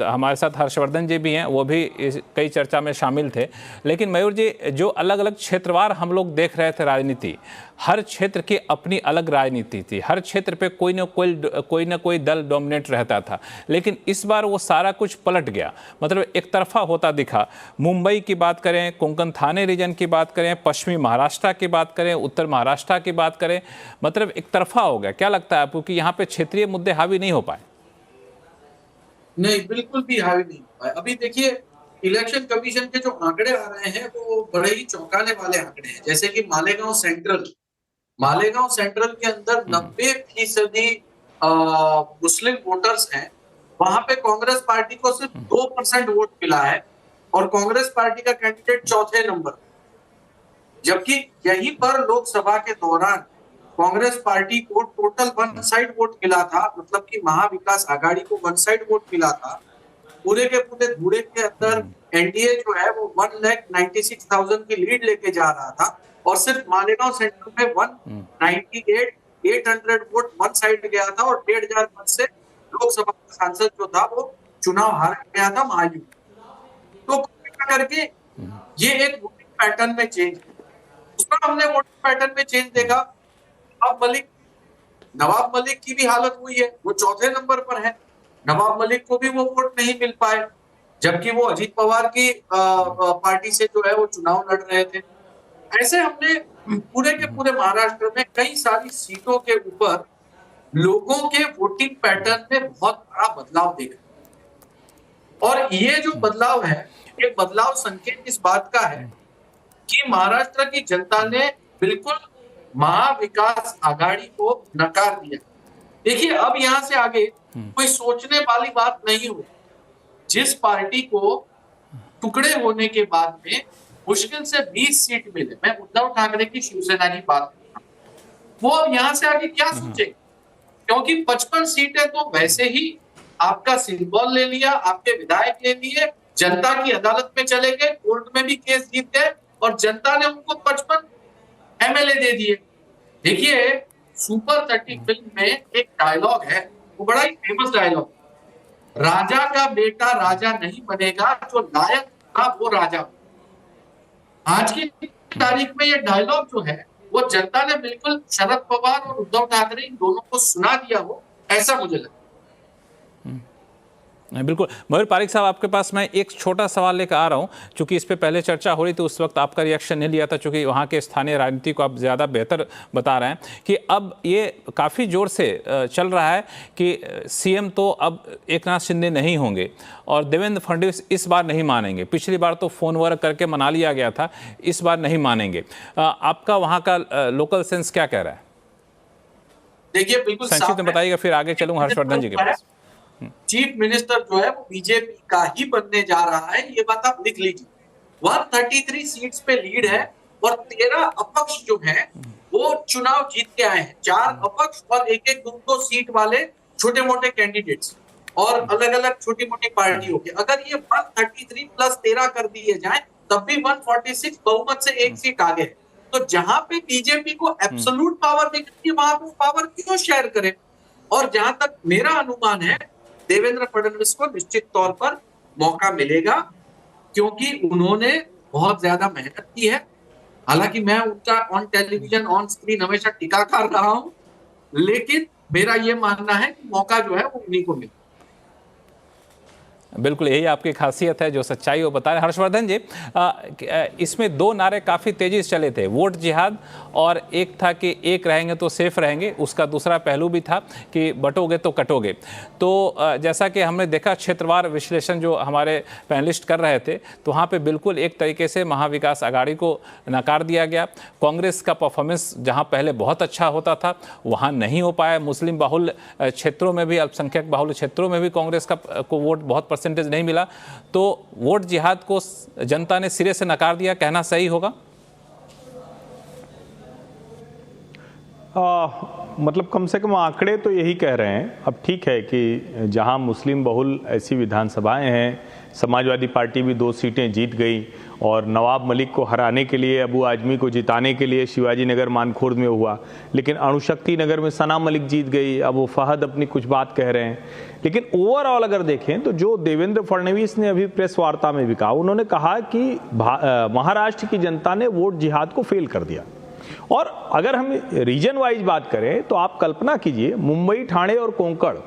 हमारे साथ हर्षवर्धन जी भी हैं, वो भी कई चर्चा में शामिल थे। लेकिन मयूर जी, जो अलग अलग क्षेत्रवार हम लोग देख रहे थे राजनीति, हर क्षेत्र की अपनी अलग राजनीति थी, हर क्षेत्र पे कोई ना कोई दल डोमिनेट रहता था। लेकिन इस बार वो सारा कुछ पलट गया, मतलब एक तरफा होता दिखा। मुंबई की बात करें, कोंकण थाने रीजन की बात करें, पश्चिमी महाराष्ट्र की बात करें, उत्तर महाराष्ट्र की बात करें, मतलब एक तरफा हो गया। क्या लगता है आपको कि यहाँ पे क्षेत्रीय मुद्दे हावी नहीं हो पाए? नहीं, बिल्कुल भी हावी नहीं हो पाए। अभी देखिए, इलेक्शन कमीशन के जो आंकड़े आ रहे हैं वो बड़े ही चौंकाने वाले आंकड़े हैं। जैसे कि मालेगांव सेंट्रल के अंदर 90% मुस्लिम वोटर्स हैं। वहां पे कांग्रेस पार्टी को सिर्फ 2% वोट मिला है और कांग्रेस पार्टी का कैंडिडेट चौथे नंबर। जबकि यहीं पर लोकसभा के दौरान कांग्रेस पार्टी को टोटल 1 साइड वोट मिला था, मतलब कि महाविकास आघाड़ी को 1 साइड वोट मिला था। पूरे के पूरे धुरे के अंदर एनडीए जो है वो 1,96,000 की लीड लेके जा रहा था और सिर्फ मालेगांव सेंटर में 198,800 वोट 1 साइड गया था और 1,500 मत से लोकसभा का सांसद जो था वो चुनाव हार गया था महायुति। तो करके ये एक वोटिंग पैटर्न में चेंज, उसमें हमने वोटिंग पैटर्न में चेंज देखा। नवाब मलिक की भी हालत हुई है, वो चौथे नंबर पर है। नवाब मलिक को भी वो वोट नहीं मिल पाए, जबकि वो अजीत पवार की पार्टी से जो है वो चुनाव लड़ रहे थे। ऐसे हमने पूरे के पूरे महाराष्ट्र में कई सारी सीटों के ऊपर लोगों के वोटिंग पैटर्न में बहुत बड़ा बदलाव देखा। और ये जो बदलाव है, ये बदलाव संकेत इस बात का है कि महाराष्ट्र की जनता ने बिल्कुल महाविकास आघाड़ी को नकार दिया। देखिए, अब यहां से आगे कोई सोचने वाली बात नहीं हो। जिस पार्टी को टुकड़े होने के बाद में मुश्किल से 20 सीट मिले, मैं उद्धव ठाकरे की शिवसेना की बात कर रहा हूं, वो अब यहां से आगे क्या सोचेगी? क्योंकि 55 सीटें तो वैसे ही आपका सिंबल ले लिया, आपके विधायक ले लिए, जनता की अदालत में चले गए, कोर्ट में भी केस जीत गए और जनता ने उनको 55 एमएलए दे दिए। देखिए, सुपर 30 फिल्म में एक डायलॉग है, वो बड़ा ही फेमस डायलॉग, राजा का बेटा राजा नहीं बनेगा, जो लायक था वो राजा। आज की तारीख में ये डायलॉग जो है वो जनता ने बिल्कुल शरद पवार और उद्धव ठाकरे इन दोनों को सुना दिया हो, ऐसा मुझे लगता है। बिल्कुल। मयूर पारिक साहब, आपके पास मैं एक छोटा सवाल लेकर आ रहा हूं, क्योंकि इस पे पहले चर्चा हो रही थी, उस वक्त आपका रिएक्शन नहीं लिया था, क्योंकि वहां के स्थानीय राजनीति को आप ज़्यादा बेहतर बता रहे हैं कि अब ये काफ़ी जोर से चल रहा है कि सीएम तो अब एकनाथ शिंदे नहीं होंगे और देवेंद्र फडणवीस इस बार नहीं मानेंगे। पिछली बार तो फोन वर्क करके मना लिया गया था, इस बार नहीं मानेंगे। आपका वहाँ का लोकल सेंस क्या कह रहा है? देखिए, बिल्कुल संक्षिप्त में बताइएगा, फिर आगे चलूंगा हर्षवर्धन जी के पास। चीफ मिनिस्टर जो है वो बीजेपी का ही बनने जा रहा है, ये बात आप लिख लीजिए। 133 सीट्स पे लीड है और 13 अपक्ष जो है वो चुनाव जीत के आए हैं। 4 अपक्ष और एक 2 सीट वाले छोटे मोटे कैंडिडेट्स और अलग अलग छोटी मोटी पार्टियों के। अगर ये 133 प्लस 13 कर दिए जाए तब भी 146 बहुमत से 1 सीट आगे है। तो जहां पे बीजेपी को एब्सोल्यूट पावर दिख रही है, वहां पे पावर क्यों शेयर करे? और जहां तक मेरा अनुमान है, देवेंद्र फडणवीस को निश्चित तौर पर मौका मिलेगा, क्योंकि उन्होंने बहुत ज्यादा मेहनत की है। हालांकि मैं उनका ऑन टेलीविजन ऑन स्क्रीन हमेशा टीका कर रहा हूं, लेकिन मेरा ये मानना है कि मौका जो है वो उन्हीं को मिलेगा। बिल्कुल, यही आपकी खासियत है, जो सच्चाई वो बता रहे हैं। हर्षवर्धन जी, इसमें 2 नारे काफ़ी तेजी से चले थे, वोट जिहाद और एक था कि एक रहेंगे तो सेफ रहेंगे, उसका दूसरा पहलू भी था कि बटोगे तो कटोगे। तो जैसा कि हमने देखा, क्षेत्रवार विश्लेषण जो हमारे पैनलिस्ट कर रहे थे, तो वहाँ पे बिल्कुल एक तरीके से महाविकास आघाड़ी को नकार दिया गया। कांग्रेस का परफॉर्मेंस जहाँ पहले बहुत अच्छा होता था वहाँ नहीं हो पाया। मुस्लिम बाहुल क्षेत्रों में भी, अल्पसंख्यक बाहुल क्षेत्रों में भी कांग्रेस को वोट बहुत परसेंटेज नहीं मिला। तो वोट जिहाद को जनता ने सिरे से नकार दिया, कहना सही होगा? मतलब कम से कम आंकड़े तो यही कह रहे हैं। अब ठीक है कि जहां मुस्लिम बहुल ऐसी विधानसभाएं हैं, समाजवादी पार्टी भी 2 सीटें जीत गई और नवाब मलिक को हराने के लिए, अबू आजमी को जिताने के लिए शिवाजी नगर मानखुर्द में हुआ, लेकिन अणुशक्ति नगर में सना मलिक जीत गई। अब वो फहद अपनी कुछ बात कह रहे हैं, लेकिन ओवरऑल अगर देखें तो जो देवेंद्र फडणवीस ने अभी प्रेस वार्ता में भी कहा, उन्होंने कहा कि महाराष्ट्र की जनता ने वोट जिहाद को फेल कर दिया। और अगर हम रीजन वाइज बात करें तो आप कल्पना कीजिए, मुंबई, ठाणे और कोंकण,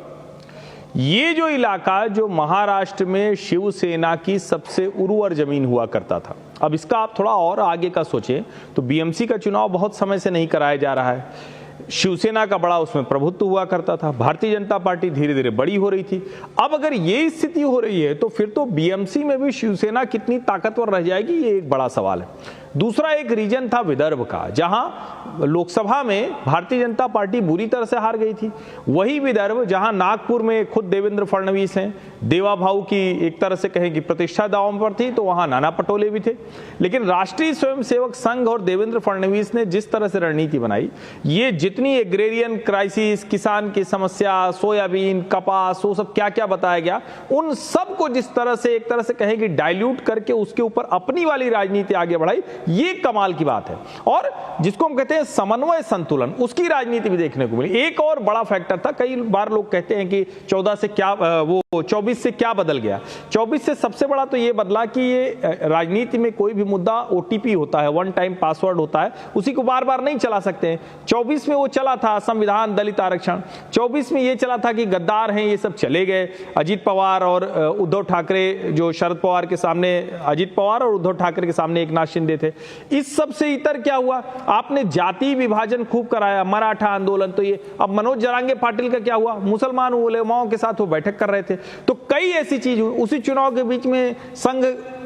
ये जो इलाका जो महाराष्ट्र में शिवसेना की सबसे उर्वर जमीन हुआ करता था, अब इसका आप थोड़ा और आगे का सोचें तो बीएमसी का चुनाव बहुत समय से नहीं कराया जा रहा है। शिवसेना का बड़ा उसमें प्रभुत्व हुआ करता था, भारतीय जनता पार्टी धीरे धीरे बड़ी हो रही थी। अब अगर ये स्थिति हो रही है तो फिर तो बीएमसी में भी शिवसेना कितनी ताकतवर रह जाएगी, ये एक बड़ा सवाल है। दूसरा एक रीजन था विदर्भ का, जहां लोकसभा में भारतीय जनता पार्टी बुरी तरह से हार गई थी। वही विदर्भ जहां नागपुर में खुद देवेंद्र फडणवीस हैं, देवा भाऊ की एक तरह से कहें कि प्रतिष्ठा दांव पर थी, तो वहां नाना पटोले भी थे। लेकिन राष्ट्रीय स्वयंसेवक संघ और देवेंद्र फडणवीस ने जिस तरह से रणनीति बनाई, ये जितनी एग्रेरियन क्राइसिस, किसान की समस्या, सोयाबीन, कपास, वो सब क्या क्या बताया गया, उन सब को जिस तरह से एक तरह से कहें कि डाइल्यूट करके उसके ऊपर अपनी वाली राजनीति आगे बढ़ाई, ये कमाल की बात है। और जिसको हम कहते हैं समन्वय संतुलन, उसकी राजनीति भी देखने को मिली। एक और बड़ा फैक्टर था, कई बार लोग कहते हैं कि 14 से क्या वो 24 से क्या बदल गया। 24 से सबसे बड़ा तो ये बदला कि ये राजनीति में कोई भी मुद्दा ओटीपी होता है, वन टाइम पासवर्ड होता है, उसी को बार बार नहीं चला सकते हैं। 24 में वो चला था संविधान, दलित आरक्षण। 24 में ये चला था कि गद्दार हैं, ये सब चले गए। अजीत पवार और उद्धव ठाकरे, जो शरद पवार के सामने अजीत पवार और उद्धव ठाकरे के सामने एकनाथ शिंदे थे। इस सब से इतर क्या हुआ, आपने जाति विभाजन खूब कराया, मराठा आंदोलन। तो ये अब मनोज जरांगे पाटिल का क्या हुआ, मुसलमान उलेमाओं के साथ वो बैठक कर रहे थे। तो कई ऐसी चीज हुई। उसी चुनाव के बीच में संघ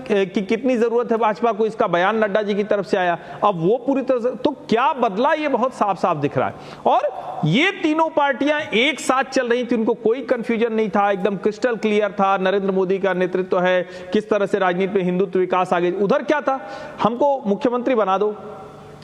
की कितनी जरूरत है भाजपा को, इसका बयान नड्डा जी की तरफ से आया। अब वो पूरी तरह से तो क्या बदला, ये बहुत साफ साफ दिख रहा है। और ये तीनों पार्टियां एक साथ चल रही थी, उनको कोई कंफ्यूजन नहीं था, एकदम क्रिस्टल क्लियर था। नरेंद्र मोदी का नेतृत्व है, किस तरह से राजनीति में हिंदुत्व विकास आगे। उधर क्या था, हमको मुख्यमंत्री बना दो,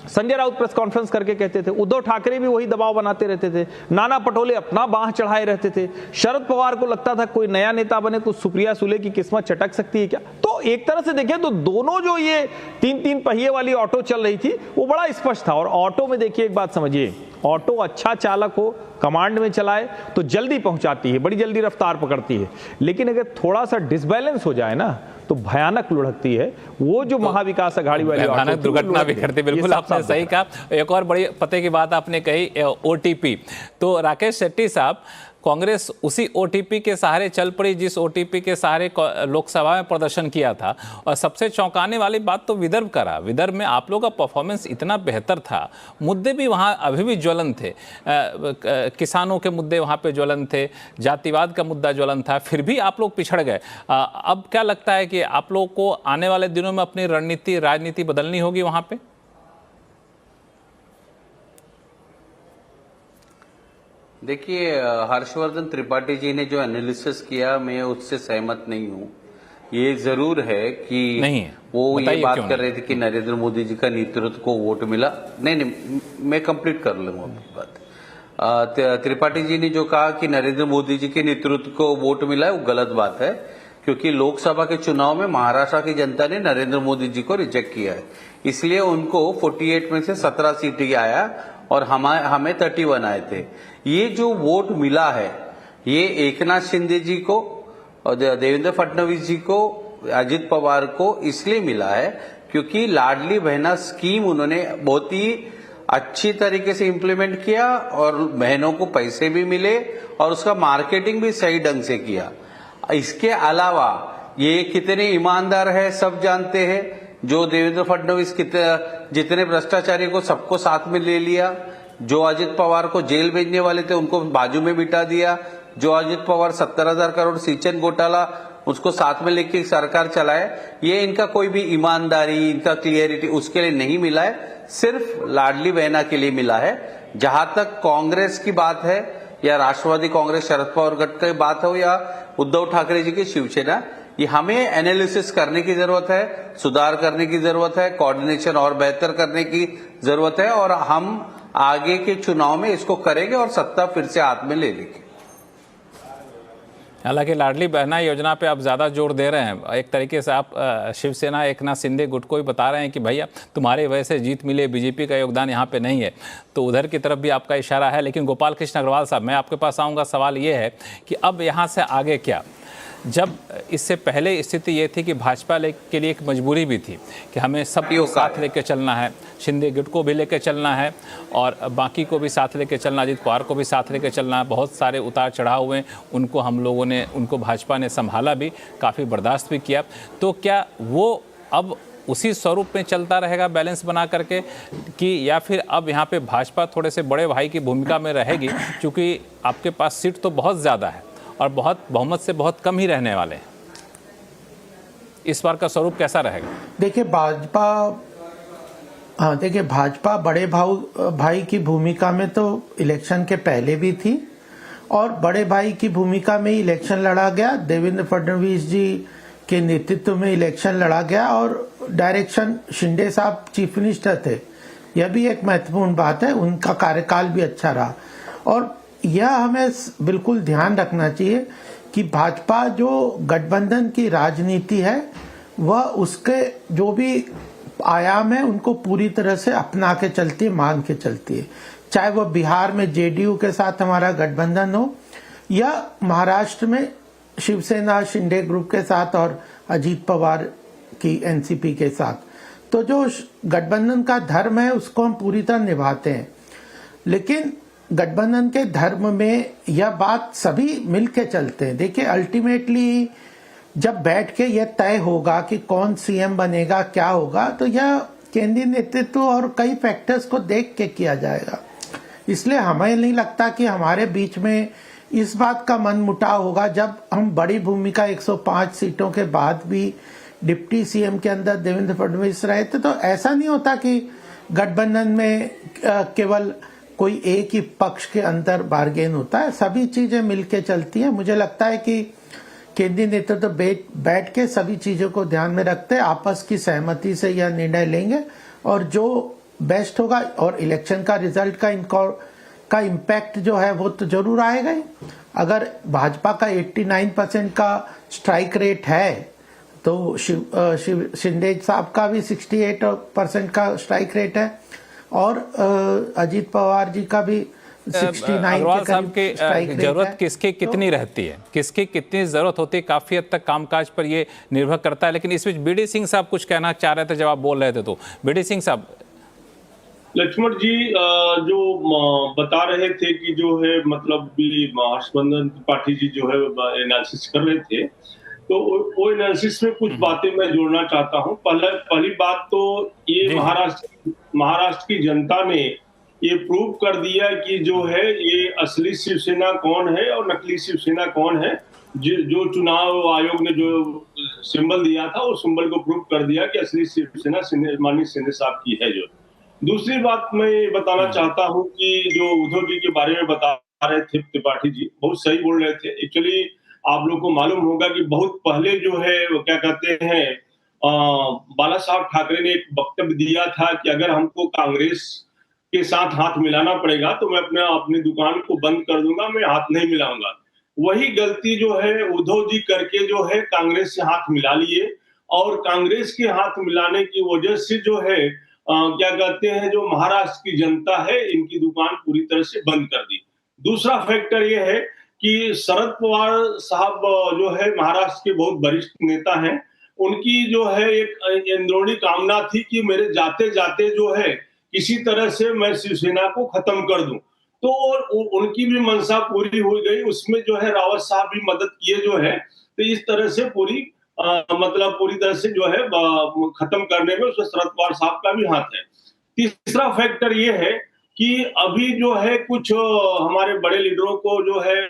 संजय राउत प्रेस कॉन्फ्रेंस करके कहते थे। उद्धव ठाकरे भी वही दबाव बनाते रहते थे। नाना पटोले अपना बांह चढ़ाए रहते थे। शरद पवार को लगता था कोई नया नेता बने, कुछ सुप्रिया सुले की किस्मत चटक सकती है क्या। तो एक तरह से देखें तो दोनों जो ये 3-3 पहिए वाली ऑटो चल रही थी, वो बड़ा स्पष्ट था। और ऑटो में देखिए एक बात समझिए, ऑटो अच्छा चालक हो, कमांड में चलाए तो जल्दी पहुंचाती है, बड़ी जल्दी रफ्तार पकड़ती है। लेकिन अगर थोड़ा सा डिसबैलेंस हो जाए ना तो भयानक लुढ़कती है। वो जो महाविकास अघाड़ी वाली भयानक दुर्घटना भी करती। बिल्कुल आपने सही कहा। एक और बड़ी पते की बात आपने कही, ओटीपी। तो राकेश शेट्टी साहब, कांग्रेस उसी ओटीपी के सहारे चल पड़ी जिस ओटीपी के सहारे लोकसभा में प्रदर्शन किया था। और सबसे चौंकाने वाली बात तो विदर्भ का रहा। विदर्भ में आप लोगों का परफॉर्मेंस इतना बेहतर था, मुद्दे भी वहाँ अभी भी ज्वलन थे, किसानों के मुद्दे वहाँ पे ज्वलन थे, जातिवाद का मुद्दा ज्वलन था, फिर भी आप लोग पिछड़ गए। अब क्या लगता है कि आप लोग को आने वाले दिनों में अपनी राजनीति बदलनी होगी वहाँ पे? देखिए, हर्षवर्धन त्रिपाठी जी ने जो एनालिसिस किया, मैं उससे सहमत नहीं हूँ। ये जरूर है कि नहीं, वो ये बात कर रहे थे कि नरेंद्र मोदी जी का नेतृत्व को वोट मिला। नहीं, मैं कंप्लीट कर लूंगा अपनी बात। त्रिपाठी जी ने जो कहा कि नरेंद्र मोदी जी के नेतृत्व को वोट मिला है, वो गलत बात है। क्योंकि लोकसभा के चुनाव में महाराष्ट्र की जनता ने नरेंद्र मोदी जी को रिजेक्ट किया है, इसलिए उनको 48 में से 17 सीटें आया और हमें 31 आए थे। ये जो वोट मिला है, ये एकनाथ शिंदे जी को और देवेंद्र फडणवीस जी को, अजित पवार को इसलिए मिला है क्योंकि लाडली बहना स्कीम उन्होंने बहुत ही अच्छी तरीके से इम्प्लीमेंट किया और बहनों को पैसे भी मिले और उसका मार्केटिंग भी सही ढंग से किया। इसके अलावा ये कितने ईमानदार है सब जानते हैं। जो देवेंद्र फडणवीस जितने भ्रष्टाचारी को सबको साथ में ले लिया, जो अजित पवार को जेल भेजने वाले थे उनको बाजू में बिठा दिया, जो अजित पवार 70,000 करोड़ सिंचन घोटाला उसको साथ में लेके सरकार चलाए। ये इनका कोई भी ईमानदारी, इनका क्लियरिटी उसके लिए नहीं मिला है, सिर्फ लाडली बहना के लिए मिला है। जहां तक कांग्रेस की बात है या राष्ट्रवादी कांग्रेस शरद पवार गठ की बात हो या उद्धव ठाकरे जी की शिवसेना, ये हमें एनालिसिस करने की जरूरत है, सुधार करने की जरूरत है, कोऑर्डिनेशन और बेहतर करने की जरूरत है। और हम आगे के चुनाव में इसको करेंगे और सत्ता फिर से हाथ में ले लेंगे। हालांकि लाडली बहना योजना पे आप ज़्यादा जोर दे रहे हैं। एक तरीके से आप शिवसेना एकनाथ शिंदे गुट को भी बता रहे हैं कि भैया तुम्हारे वजह से जीत मिली है, बीजेपी का योगदान यहाँ पे नहीं है, तो उधर की तरफ भी आपका इशारा है। लेकिन गोपाल कृष्ण अग्रवाल साहब, मैं आपके पास आऊँगा। सवाल ये है कि अब यहाँ से आगे क्या? जब इससे पहले स्थिति ये थी कि भाजपा के लिए एक मजबूरी भी थी कि हमें सबको साथ लेके चलना है, शिंदे गुट को भी लेके चलना है और बाकी को भी साथ लेके चलना, अजीत पवार को भी साथ लेके चलना है। बहुत सारे उतार चढ़ाव हुए, उनको हम लोगों ने, उनको भाजपा ने संभाला भी, काफ़ी बर्दाश्त भी किया। तो क्या वो अब उसी स्वरूप में चलता रहेगा बैलेंस बना करके, कि या फिर अब यहाँ पे भाजपा थोड़े से बड़े भाई की भूमिका में रहेगी, क्योंकि आपके पास सीट तो बहुत ज़्यादा है और बहुत बहुमत से बहुत कम ही रहने वाले हैं? इस बार का स्वरूप कैसा रहेगा? देखिए भाजपा बड़े भाई की भूमिका में तो इलेक्शन के पहले भी थी और बड़े भाई की भूमिका में ही इलेक्शन लड़ा गया। देवेंद्र फडणवीस जी के नेतृत्व में इलेक्शन लड़ा गया और डायरेक्शन शिंदे साहब चीफ मिनिस्टर थे, यह भी एक महत्वपूर्ण बात है। उनका कार्यकाल भी अच्छा रहा और यह हमें बिल्कुल ध्यान रखना चाहिए कि भाजपा जो गठबंधन की राजनीति है वह उसके जो भी आयाम है उनको पूरी तरह से अपना के चलती है, मान के चलती है। चाहे वह बिहार में जेडीयू के साथ हमारा गठबंधन हो या महाराष्ट्र में शिवसेना शिंदे ग्रुप के साथ और अजीत पवार की एनसीपी के साथ। तो जो गठबंधन का धर्म है उसको हम पूरी तरह निभाते हैं, लेकिन गठबंधन के धर्म में यह बात सभी मिलके चलते हैं। देखिए अल्टीमेटली जब बैठ के यह तय होगा कि कौन सीएम बनेगा, क्या होगा, तो यह केंद्रीय नेतृत्व और कई फैक्टर्स को देख के किया जाएगा। इसलिए हमें नहीं लगता कि हमारे बीच में इस बात का मनमुटाव होगा। जब हम बड़ी भूमिका 105 सीटों के बाद भी डिप्टी सीएम के अंदर देवेंद्र फडणवीस रहे थे, तो ऐसा नहीं होता कि गठबंधन में केवल कोई एक ही पक्ष के अंदर बार्गेन होता है, सभी चीजें मिलके चलती हैं। मुझे लगता है कि केंद्रीय नेतृत्व बैठ के सभी चीजों को ध्यान में रखते आपस की सहमति से यह निर्णय लेंगे और जो बेस्ट होगा, और इलेक्शन का रिजल्ट का इम्पैक्ट जो है वो तो जरूर आएगा ही। अगर भाजपा का 89% का स्ट्राइक रेट है तो शिंदे साहब का भी 68% का स्ट्राइक रेट है और अजीत पवार जी का भी 69 अग्रवाल साहब के जरूरत किसके कितनी रहती है, किसकी कितनी जरूरत होती है, काफी हद तक कामकाज पर ये निर्भर करता है। लेकिन इस बीच बीडी सिंह साहब कुछ कहना चाह रहे थे जब आप बोल रहे थे, तो बीडी सिंह साहब। लक्ष्मण जी जो बता रहे थे कि जो है मतलब भी हर्षवर्धन त्रिपाठी जी जो है एनालिसिस कर रहे थे, तो वो एनालिसिस में कुछ बातें मैं जोड़ना चाहता हूं। पहली बात तो ये महाराष्ट्र की जनता ने ये प्रूव कर दिया कि जो है ये असली शिवसेना कौन है और नकली शिवसेना कौन है। जो चुनाव आयोग ने जो सिंबल दिया था, वो सिंबल को प्रूव कर दिया कि असली शिवसेना माननीय शिंदे साहब की है। जो दूसरी बात मैं ये बताना चाहता हूं कि जो उद्धव जी के बारे में बता रहे थे त्रिपाठी जी, बहुत सही बोल रहे थे। एक्चुअली आप लोग को मालूम होगा कि बहुत पहले जो है वो क्या कहते हैं, बाला साहब ठाकरे ने एक वक्तव्य दिया था कि अगर हमको कांग्रेस के साथ हाथ मिलाना पड़ेगा तो मैं अपनी दुकान को बंद कर दूंगा, मैं हाथ नहीं मिलाऊंगा। वही गलती जो है उद्धव जी करके जो है कांग्रेस से हाथ मिला लिए और कांग्रेस के हाथ मिलाने की वजह से जो है क्या कहते हैं, जो महाराष्ट्र की जनता है इनकी दुकान पूरी तरह से बंद कर दी। दूसरा फैक्टर ये है कि शरद पवार साहब जो है महाराष्ट्र के बहुत वरिष्ठ नेता हैं, उनकी जो है एक अंदरूनी कामना थी कि मेरे जाते जाते जो है किसी तरह से मैं शिवसेना को खत्म कर दूं, तो उनकी भी मंशा पूरी हो गई। उसमें जो है रावत साहब भी मदद किए जो है, तो इस तरह से पूरी तरह से जो है खत्म करने में उसमें शरद पवार साहब का भी हाथ है। तीसरा फैक्टर ये है कि अभी जो है कुछ हमारे बड़े लीडरों को जो है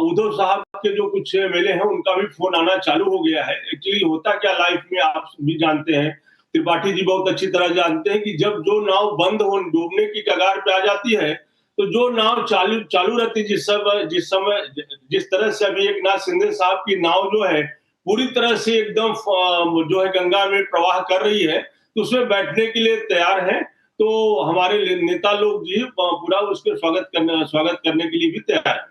उद्धव साहब के जो कुछ एमएलए हैं उनका भी फोन आना चालू हो गया है। एक्चुअली होता क्या लाइफ में आप भी जानते हैं, त्रिपाठी जी बहुत अच्छी तरह जानते हैं कि जब जो नाव बंद हो डूबने की कगार पे आ जाती है, तो जो नाव चालू रहती है, जिस तरह से अभी एकनाथ शिंदे साहब की नाव जो है पूरी तरह से एकदम जो है गंगा में प्रवाह कर रही है, तो उसमें बैठने के लिए तैयार है। तो हमारे नेता लोग जी पूरा उसके स्वागत करने के लिए भी तैयार हैं।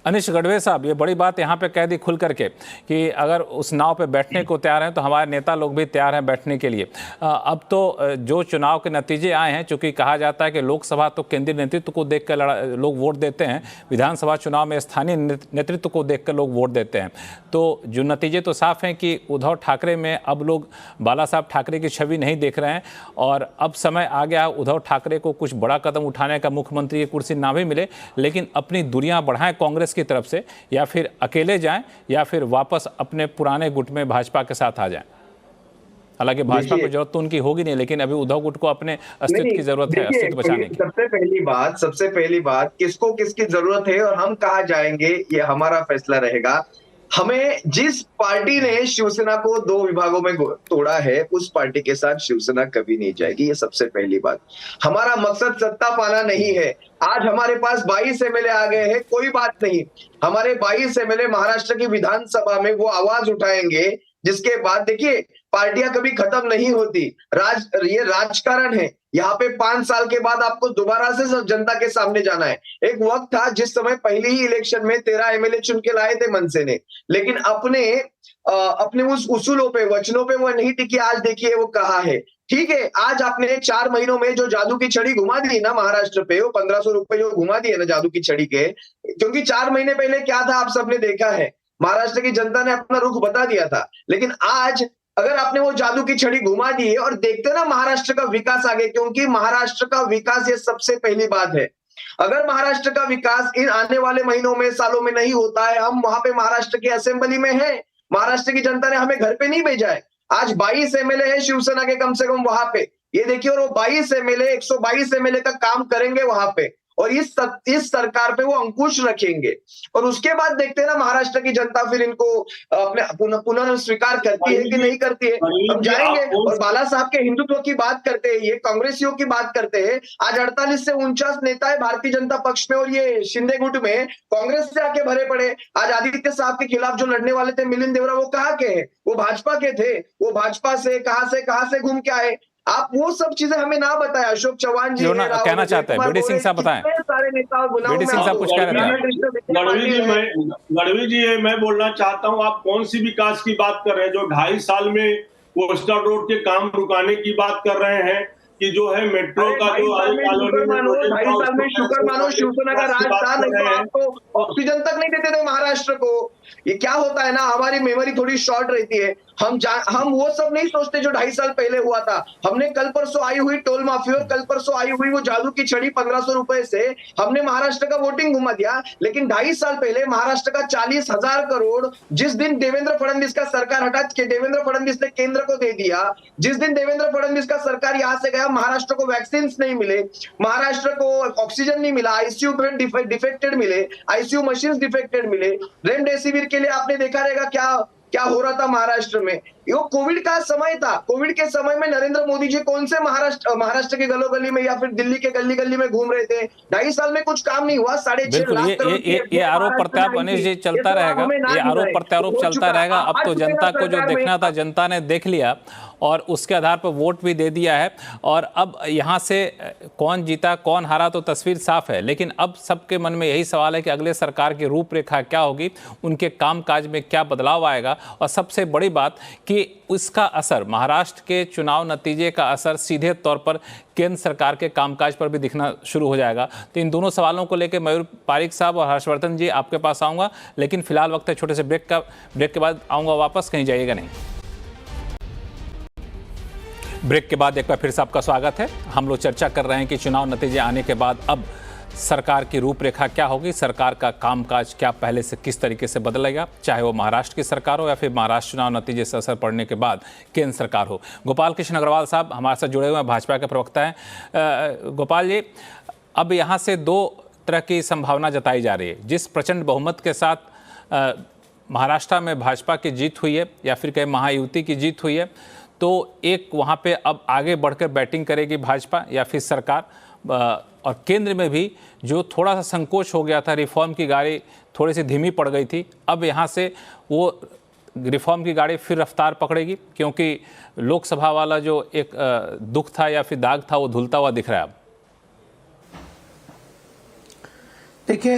अनिश गढ़वे साहब, ये बड़ी बात यहाँ पे कह दी खुल करके कि अगर उस नाव पे बैठने को तैयार हैं तो हमारे नेता लोग भी तैयार हैं बैठने के लिए। अब तो जो चुनाव के नतीजे आए हैं, चूंकि कहा जाता है कि लोकसभा तो केंद्रीय नेतृत्व को देखकर लोग वोट देते हैं, विधानसभा चुनाव में स्थानीय नेतृत्व को देखकर लोग वोट देते हैं। तो जो नतीजे तो साफ हैं कि उद्धव ठाकरे में अब लोग बाला साहब ठाकरे की छवि नहीं देख रहे हैं और अब समय आ गया उद्धव ठाकरे को कुछ बड़ा कदम उठाने का, मुख्यमंत्री की कुर्सी ना भी मिले लेकिन अपनी दूरियां बढ़ाएं कांग्रेस की तरफ से, या फिर अकेले जाएं या फिर वापस अपने पुराने गुट में भाजपा के साथ आ जाएं। हालांकि भाजपा को जरूरत तो उनकी होगी नहीं, लेकिन अभी उद्धव गुट को अपने अस्तित्व की जरूरत है, अस्तित्व बचाने की। सबसे पहली बात किसको किसकी जरूरत है और हम कहाँ जाएंगे, ये हमारा फैसला रहेगा। हमें जिस पार्टी ने शिवसेना को 2 विभागों में तोड़ा है, उस पार्टी के साथ शिवसेना कभी नहीं जाएगी। ये सबसे पहली बात। हमारा मकसद सत्ता पाना नहीं है। आज हमारे पास 22 एमएलए आ गए हैं, कोई बात नहीं। हमारे 22 एमएलए महाराष्ट्र की विधानसभा में वो आवाज उठाएंगे जिसके बाद देखिए पार्टियां कभी खत्म नहीं होती। ये राजकारण है। यहाँ पे 5 साल के बाद आपको दोबारा से जनता के सामने जाना है। एक वक्त था जिस समय पहले ही इलेक्शन में 13 एमएलए चुन के लाए थे मनसे ने, लेकिन अपने उस उसूलों पे, वचनों पे वो नहीं टिकी। आज देखिए वो कहा है। ठीक है, आज आपने 4 महीनों में जो जादू की छड़ी घुमा दी ना महाराष्ट्र पे, वो 1500 रुपए जो घुमा दिए ना जादू की छड़ी के, क्योंकि 4 महीने पहले क्या था आप सबने देखा है। महाराष्ट्र की जनता ने अपना रुख बता दिया था, लेकिन आज अगर आपने वो जादू की छड़ी घुमा दी है और देखते ना महाराष्ट्र का विकास आगे, क्योंकि महाराष्ट्र का विकास ये सबसे पहली बात है। अगर महाराष्ट्र का विकास इन आने वाले महीनों में, सालों में नहीं होता है, हम वहां पे महाराष्ट्र की असेंबली में हैं, महाराष्ट्र की जनता ने हमें घर पे नहीं भेजा है। आज 22 एमएलए है शिवसेना के कम से कम वहां पे, ये देखिए, और वो 22 एमएलए 122 एमएलए का काम करेंगे वहां पे और इस सरकार पे वो अंकुश रखेंगे। और उसके बाद देखते हैं ना महाराष्ट्र की जनता फिर इनको अपने पुनः स्वीकार करती है कि नहीं करती है। हम जाएंगे। और बाला साहब के हिंदुत्व की बात करते हैं, ये कांग्रेसियों की बात करते हैं। आज 48 से 49 नेता है भारतीय जनता पक्ष में और ये शिंदे गुट में कांग्रेस से आके भरे पड़े। आज आदित्य साहब के खिलाफ जो लड़ने वाले थे मिलिंद देवरा, वो कहाँ के हैं? वो भाजपा के थे। वो भाजपा से कहां से घूम के आए? आप वो सब चीजें हमें ना बताएं। अशोक चौहान जी कहना चाहते हैं, बीडी सिंह साहब बताएं। सारे नेता बीडी सिंह साहब कुछ कह रहे थे। गढ़वी जी, मैं बोलना चाहता हूं, आप कौन सी विकास की बात कर रहे हैं? जो 2.5 साल में वो स्टार रोड के काम रुकाने की बात कर रहे हैं कि जो है मेट्रो का जो 2.5 साल में शुक्र मानो शिवसेना का राज था, नहीं तो आपको ऑक्सीजन तक नहीं देते थे महाराष्ट्र को। ये क्या होता है ना, हमारी मेमोरी थोड़ी शॉर्ट रहती है। हम वो सब नहीं सोचते जो 2.5 साल पहले हुआ था। हमने कल परसों आई हुई टोल माफी और कल परसों आई हुई वो जादू की छड़ी 1500 रुपए से हमने महाराष्ट्र का वोटिंग घुमा दिया। लेकिन 2.5 साल पहले महाराष्ट्र का 40,000 करोड़ जिस दिन देवेंद्र फडणवीस का सरकार हटा के देवेंद्र फडणवीस ने केंद्र को दे दिया, जिस दिन देवेंद्र फडणवीस का सरकार यहाँ से गया, महाराष्ट्र को वैक्सीन नहीं मिले, महाराष्ट्र को ऑक्सीजन नहीं मिला, आईसीयू बेड डिफेक्टेड मिले, आईसीयू मशीन डिफेक्टेड मिले। रेमडेसिविर के लिए आपने देखा रहेगा क्या हो रहा था महाराष्ट्र में। वो कोविड का समय था। कोविड के समय में नरेंद्र मोदी जी कौन से महाराष्ट्र के गली गली में या फिर दिल्ली के गली गली में घूम रहे थे? 2.5 साल में कुछ काम नहीं हुआ। 6.5 लाख करोड़ ये आरोप प्रत्यारोप अनिश जी चलता रहेगा, ये आरोप प्रत्यारोप चलता रहेगा। अब तो जनता को जो देखना था जनता ने देख लिया और उसके आधार पर वोट भी दे दिया है। और अब यहाँ से कौन जीता कौन हारा तो तस्वीर साफ है, लेकिन अब सबके मन में यही सवाल है कि अगले सरकार की रूपरेखा क्या होगी, उनके कामकाज में क्या बदलाव आएगा। और सबसे बड़ी बात कि उसका असर, महाराष्ट्र के चुनाव नतीजे का असर सीधे तौर पर केंद्र सरकार के कामकाज पर भी दिखना शुरू हो जाएगा। तो इन दोनों सवालों को लेकर मयूर पारिक साहब और हर्षवर्धन जी आपके पास आऊँगा, लेकिन फिलहाल वक्त है छोटे से ब्रेक के बाद आऊँगा वापस, कहीं जाइएगा नहीं। ब्रेक के बाद एक बार फिर से आपका स्वागत है। हम लोग चर्चा कर रहे हैं कि चुनाव नतीजे आने के बाद अब सरकार की रूपरेखा क्या होगी, सरकार का कामकाज क्या पहले से किस तरीके से बदलेगा, चाहे वो महाराष्ट्र की सरकार हो या फिर महाराष्ट्र चुनाव नतीजे से असर पड़ने के बाद केंद्र सरकार हो। गोपाल कृष्ण अग्रवाल साहब हमारे साथ जुड़े हुए हैं, भाजपा के प्रवक्ता हैं। गोपाल जी, अब यहाँ से 2 तरह की संभावना जताई जा रही है। जिस प्रचंड बहुमत के साथ महाराष्ट्र में भाजपा की जीत हुई है या फिर कहीं महायुति की जीत हुई है, तो एक वहाँ पे अब आगे बढ़कर बैटिंग करेगी भाजपा या फिर सरकार, और केंद्र में भी जो थोड़ा सा संकोच हो गया था, रिफॉर्म की गाड़ी थोड़ी सी धीमी पड़ गई थी, अब यहाँ से वो रिफॉर्म की गाड़ी फिर रफ्तार पकड़ेगी, क्योंकि लोकसभा वाला जो एक दुख था या फिर दाग था वो धुलता हुआ दिख रहा है अब? देखिए,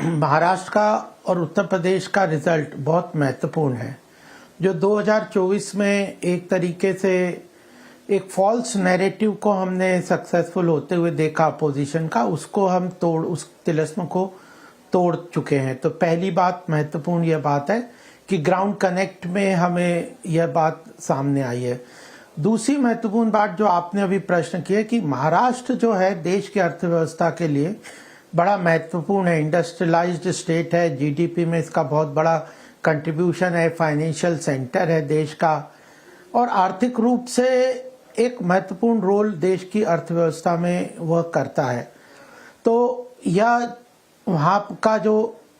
महाराष्ट्र का और उत्तर प्रदेश का रिजल्ट बहुत महत्वपूर्ण है। जो 2024 में एक तरीके से एक फॉल्स नैरेटिव को हमने सक्सेसफुल होते हुए देखा अपोजिशन का, उसको हम उस तिलिस्म को तोड़ चुके हैं। तो पहली बात महत्वपूर्ण यह बात है कि ग्राउंड कनेक्ट में हमें यह बात सामने आई है। दूसरी महत्वपूर्ण बात जो आपने अभी प्रश्न किया कि महाराष्ट्र जो है देश की अर्थव्यवस्था के लिए बड़ा महत्वपूर्ण है, इंडस्ट्रियलाइज्ड स्टेट है, जीडीपी में इसका बहुत बड़ा कंट्रीब्यूशन है, फाइनेंशियल सेंटर है देश का, और आर्थिक रूप से एक महत्वपूर्ण रोल देश की अर्थव्यवस्था में वह करता है। तो यह वहाँ का जो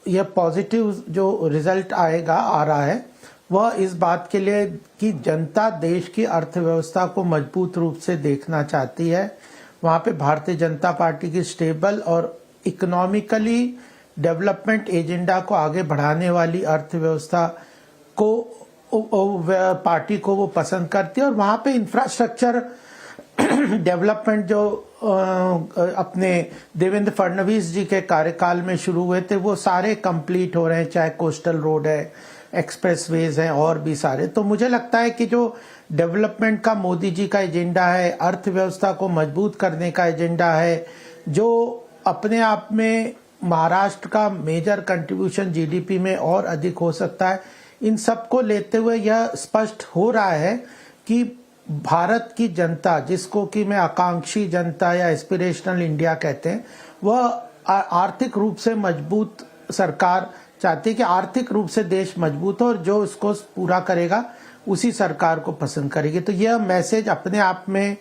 यह पॉजिटिव जो रिजल्ट आ रहा है वह इस बात के लिए कि जनता देश की अर्थव्यवस्था को मजबूत रूप से देखना चाहती है। वहाँ पे भारतीय जनता पार्टी की स्टेबल और इकोनॉमिकली डेवलपमेंट एजेंडा को आगे बढ़ाने वाली अर्थव्यवस्था को पार्टी को वो पसंद करती है। और वहाँ पे इंफ्रास्ट्रक्चर डेवलपमेंट जो अपने देवेंद्र फडणवीस जी के कार्यकाल में शुरू हुए थे वो सारे कंप्लीट हो रहे हैं, चाहे कोस्टल रोड है, एक्सप्रेसवेज हैं और भी सारे। तो मुझे लगता है कि जो डेवलपमेंट का मोदी जी का एजेंडा है, अर्थव्यवस्था को मजबूत करने का एजेंडा है, जो अपने आप में महाराष्ट्र का मेजर कंट्रीब्यूशन जीडीपी में और अधिक हो सकता है, इन सब को लेते हुए यह स्पष्ट हो रहा है कि भारत की जनता, जिसको कि मैं आकांक्षी जनता या एस्पिरेशनल इंडिया कहते हैं, वह आर्थिक रूप से मजबूत सरकार चाहती है कि आर्थिक रूप से देश मजबूत हो और जो इसको पूरा करेगा उसी सरकार को पसंद करेगी। तो यह मैसेज अपने आप में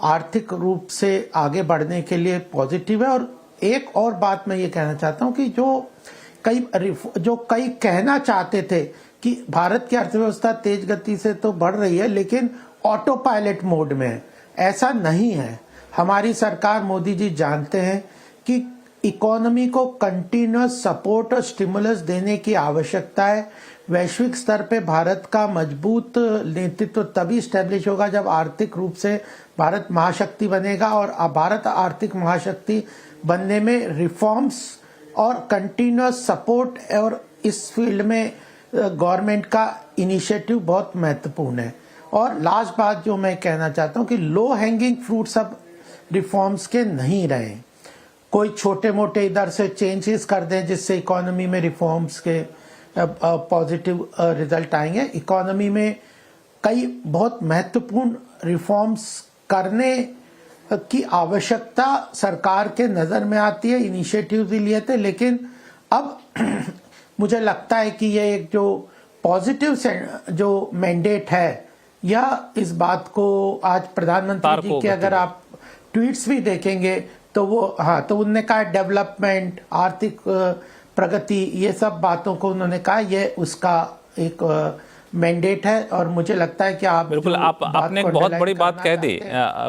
आर्थिक रूप से आगे बढ़ने के लिए पॉजिटिव है। और एक और बात मैं ये कहना चाहता हूँ कि जो कई कहना चाहते थे कि भारत की अर्थव्यवस्था तेज गति से तो बढ़ रही है लेकिन ऑटो पायलट मोड में है, ऐसा नहीं है। हमारी सरकार, मोदी जी जानते हैं कि इकोनॉमी को कंटिन्यूअस सपोर्ट और स्टिमुलस देने की आवश्यकता है। वैश्विक स्तर पे भारत का मजबूत नेतृत्व तभी स्टैब्लिश होगा जब आर्थिक रूप से भारत महाशक्ति बनेगा, और भारत आर्थिक महाशक्ति बनने में रिफॉर्म्स और कंटिन्यूअस सपोर्ट और इस फील्ड में गवर्नमेंट का इनिशिएटिव बहुत महत्वपूर्ण है। और लास्ट बात जो मैं कहना चाहता हूँ कि लो हैंगिंग फ्रूट्स अब रिफॉर्म्स के नहीं रहे। कोई छोटे मोटे इधर से चेंजेस कर दें जिससे इकोनॉमी में रिफॉर्म्स के पॉजिटिव रिजल्ट आएंगे। इकोनॉमी में कई बहुत महत्वपूर्ण रिफॉर्म्स करने की आवश्यकता सरकार के नज़र में आती है, इनिशिएटिव भी लिए थे, लेकिन अब मुझे लगता है कि ये एक जो पॉजिटिव जो मैंडेट है या इस बात को आज प्रधानमंत्री जी के अगर आप ट्वीट्स भी देखेंगे तो वो तो उन्होंने कहा डेवलपमेंट, आर्थिक प्रगति, ये सब बातों को उन्होंने कहा ये उसका एक मैंडेट है। और मुझे लगता है कि आप बिल्कुल आपने एक बहुत बड़ी बात कह दी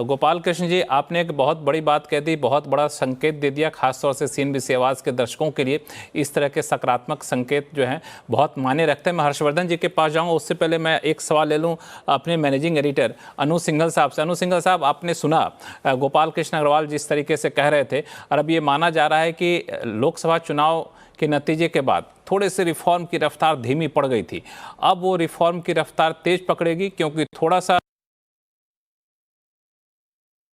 गोपाल कृष्ण जी, आपने एक बहुत बड़ी बात कह दी, बहुत बड़ा संकेत दे दिया, खासतौर से CNBC आवाज़ के दर्शकों के लिए। इस तरह के सकारात्मक संकेत जो हैं बहुत मायने रखते हैं। मैं हर्षवर्धन जी के पास जाऊंगा, उससे पहले मैं एक सवाल ले लूं अपने मैनेजिंग एडिटर अनु सिंघल साहब से। अनु सिंघल साहब, आपने सुना गोपाल कृष्ण अग्रवाल जिस तरीके से कह रहे थे, और अब ये माना जा रहा है कि लोकसभा चुनाव के नतीजे के बाद थोड़े से रिफॉर्म की रफ्तार धीमी पड़ गई थी, अब वो रिफॉर्म की रफ्तार तेज पकड़ेगी क्योंकि थोड़ा सा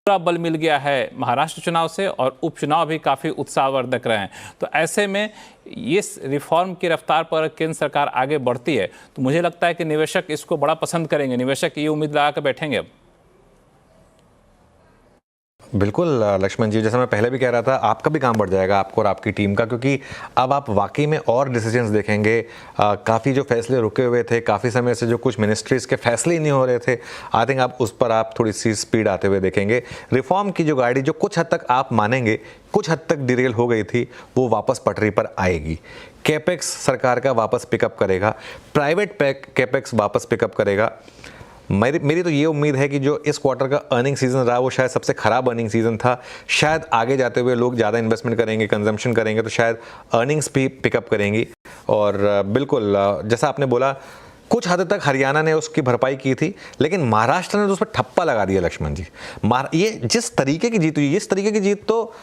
बल मिल गया है महाराष्ट्र चुनाव से और उपचुनाव भी काफी उत्साहवर्धक रहे हैं। तो ऐसे में ये रिफॉर्म की रफ्तार पर केंद्र सरकार आगे बढ़ती है तो मुझे लगता है कि निवेशक इसको बड़ा पसंद करेंगे, निवेशक ये उम्मीद लगा कर बैठेंगे। अब बिल्कुल लक्ष्मण जी, जैसा मैं पहले भी कह रहा था, आपका भी काम बढ़ जाएगा, आपको और आपकी टीम का, क्योंकि अब आप वाकई में और डिसीजंस देखेंगे। काफ़ी जो फैसले रुके हुए थे, काफ़ी समय से जो कुछ मिनिस्ट्रीज़ के फैसले ही नहीं हो रहे थे, आई थिंक आप उस पर आप थोड़ी सी स्पीड आते हुए देखेंगे। रिफॉर्म की जो गाड़ी जो कुछ हद तक आप मानेंगे कुछ हद तक डिरेल हो गई थी, वो वापस पटरी पर आएगी। कैपेक्स सरकार का वापस पिकअप करेगा, प्राइवेट कैपेक्स वापस पिकअप करेगा। मेरी तो ये उम्मीद है कि जो इस क्वार्टर का अर्निंग सीजन रहा वो शायद सबसे ख़राब अर्निंग सीजन था। शायद आगे जाते हुए लोग ज़्यादा इन्वेस्टमेंट करेंगे, कंजम्पशन करेंगे, तो शायद अर्निंग्स भी पिकअप करेंगी। और बिल्कुल जैसा आपने बोला कुछ हद तक हरियाणा ने उसकी भरपाई की थी, लेकिन महाराष्ट्र ने तो उस पर ठप्पा लगा दिया लक्ष्मण जी। ये जिस तरीके की जीत हुई, इस तरीके की जीत तो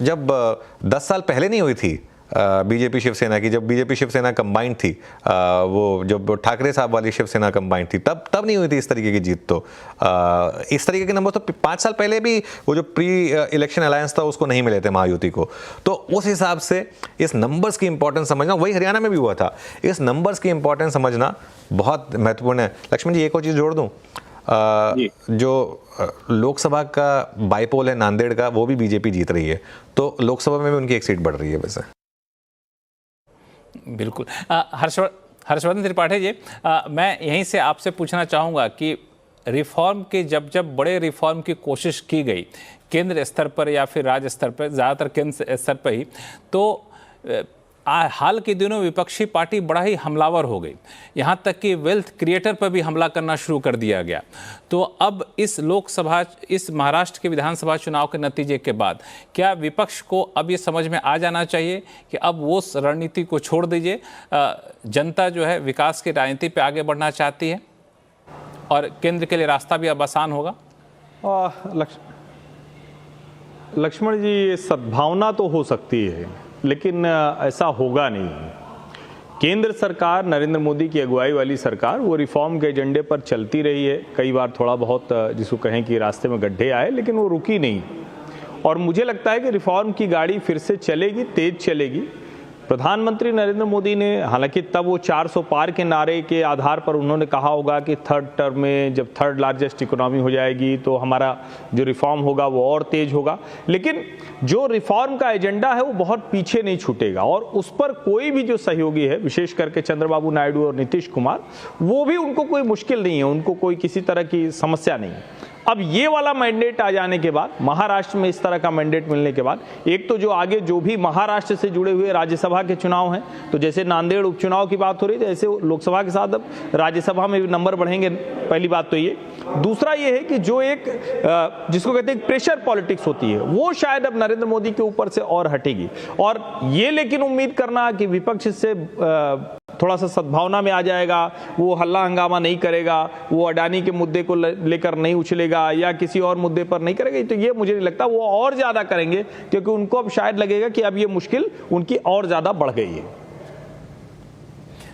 जब 10 साल पहले नहीं हुई थी बीजेपी शिवसेना की, जब बीजेपी शिवसेना कंबाइंड थी, वो जब ठाकरे साहब वाली शिवसेना कंबाइंड थी, तब नहीं हुई थी इस तरीके की जीत। तो इस तरीके के नंबर तो 5 साल पहले भी वो जो प्री इलेक्शन अलायंस था उसको नहीं मिले थे महायुति को। तो उस हिसाब से इस नंबर्स की इंपॉर्टेंस समझना, वही हरियाणा में भी हुआ था, इस नंबर्स की इंपॉर्टेंस समझना बहुत महत्वपूर्ण है। लक्ष्मण जी, एक और चीज़ जोड़ दूँ, जो लोकसभा का बाईपोल है नांदेड़ का, वो भी बीजेपी जीत रही है, तो लोकसभा में भी उनकी एक सीट बढ़ रही है वैसे। बिल्कुल। हर्षवर्धन त्रिपाठी जी, मैं यहीं से आपसे पूछना चाहूँगा कि रिफॉर्म के जब बड़े रिफॉर्म की कोशिश की गई केंद्र स्तर पर या फिर राज्य स्तर पर, ज़्यादातर केंद्र स्तर पर ही, तो हाल के दिनों विपक्षी पार्टी बड़ा ही हमलावर हो गई, यहाँ तक कि वेल्थ क्रिएटर पर भी हमला करना शुरू कर दिया गया। तो अब इस महाराष्ट्र के विधानसभा चुनाव के नतीजे के बाद क्या विपक्ष को अब ये समझ में आ जाना चाहिए कि अब वो रणनीति को छोड़ दीजिए, जनता जो है विकास की राजनीति पे आगे बढ़ना चाहती है और केंद्र के लिए रास्ता भी अब आसान होगा? लक्ष्मण जी, ये सद्भावना तो हो सकती है, लेकिन ऐसा होगा नहीं। केंद्र सरकार, नरेंद्र मोदी की अगुवाई वाली सरकार, वो रिफॉर्म के एजेंडे पर चलती रही है। कई बार थोड़ा बहुत जिसको कहें कि रास्ते में गड्ढे आए, लेकिन वो रुकी नहीं। और मुझे लगता है कि रिफॉर्म की गाड़ी फिर से चलेगी, तेज चलेगी। प्रधानमंत्री नरेंद्र मोदी ने, हालांकि तब वो 400 पार के नारे के आधार पर उन्होंने कहा होगा कि थर्ड टर्म में जब थर्ड लार्जेस्ट इकोनॉमी हो जाएगी तो हमारा जो रिफॉर्म होगा वो और तेज होगा, लेकिन जो रिफॉर्म का एजेंडा है वो बहुत पीछे नहीं छूटेगा। और उस पर कोई भी जो सहयोगी है, विशेष करके चंद्रबाबू नायडू और नीतीश कुमार, वो भी, उनको कोई मुश्किल नहीं है, उनको कोई किसी तरह की समस्या नहीं है। अब ये वाला मैंडेट आ जाने के बाद, महाराष्ट्र में इस तरह का मैंडेट मिलने के बाद, एक तो जो आगे जो भी महाराष्ट्र से जुड़े हुए राज्यसभा के चुनाव हैं, तो जैसे नांदेड़ उपचुनाव की बात हो रही है, जैसे लोकसभा के साथ अब राज्यसभा में भी नंबर बढ़ेंगे, पहली बात तो ये। दूसरा ये है कि जो एक जिसको कहते हैं प्रेशर पॉलिटिक्स होती है, वो शायद अब नरेंद्र मोदी के ऊपर से और हटेगी। और ये लेकिन उम्मीद करना कि विपक्ष से थोड़ा सा सद्भावना में आ जाएगा, वो हल्ला हंगामा नहीं करेगा, वो अडानी के मुद्दे को लेकर नहीं उछलेगा या किसी और मुद्दे पर नहीं करेगा, तो ये मुझे नहीं लगता। वो और ज्यादा करेंगे, क्योंकि उनको अब शायद लगेगा कि अब ये मुश्किल उनकी और ज्यादा बढ़ गई है।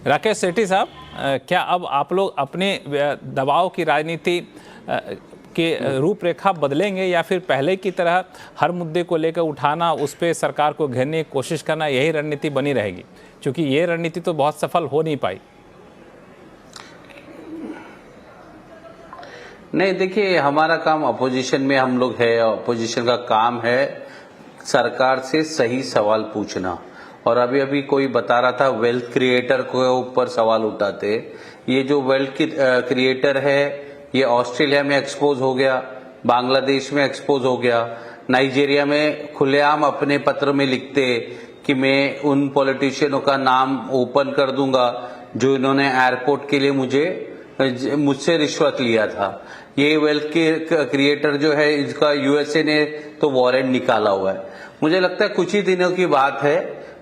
राकेश सेठी साहब, क्या अब आप लोग अपने दबाव की राजनीति के रूपरेखा बदलेंगे या फिर पहले की तरह हर मुद्दे को लेकर उठाना, उस पर सरकार को घेरने की कोशिश करना, यही रणनीति बनी रहेगी? क्योंकि ये रणनीति तो बहुत सफल हो नहीं पाई। नहीं, देखिए, हमारा काम अपोजिशन में हम लोग है, अपोजिशन का काम है सरकार से सही सवाल पूछना। और अभी कोई बता रहा था वेल्थ क्रिएटर के ऊपर सवाल उठाते। ये जो वेल्थ क्रिएटर है, ये ऑस्ट्रेलिया में एक्सपोज हो गया, बांग्लादेश में एक्सपोज हो गया, नाइजीरिया में खुलेआम अपने पत्र में लिखते कि मैं उन पॉलिटिशियनों का नाम ओपन कर दूंगा जो इन्होंने एयरपोर्ट के लिए मुझसे रिश्वत लिया था। ये वेल्थ क्रिएटर जो है, इसका यूएसए ने तो वारंट निकाला हुआ है। मुझे लगता है कुछ ही दिनों की बात है,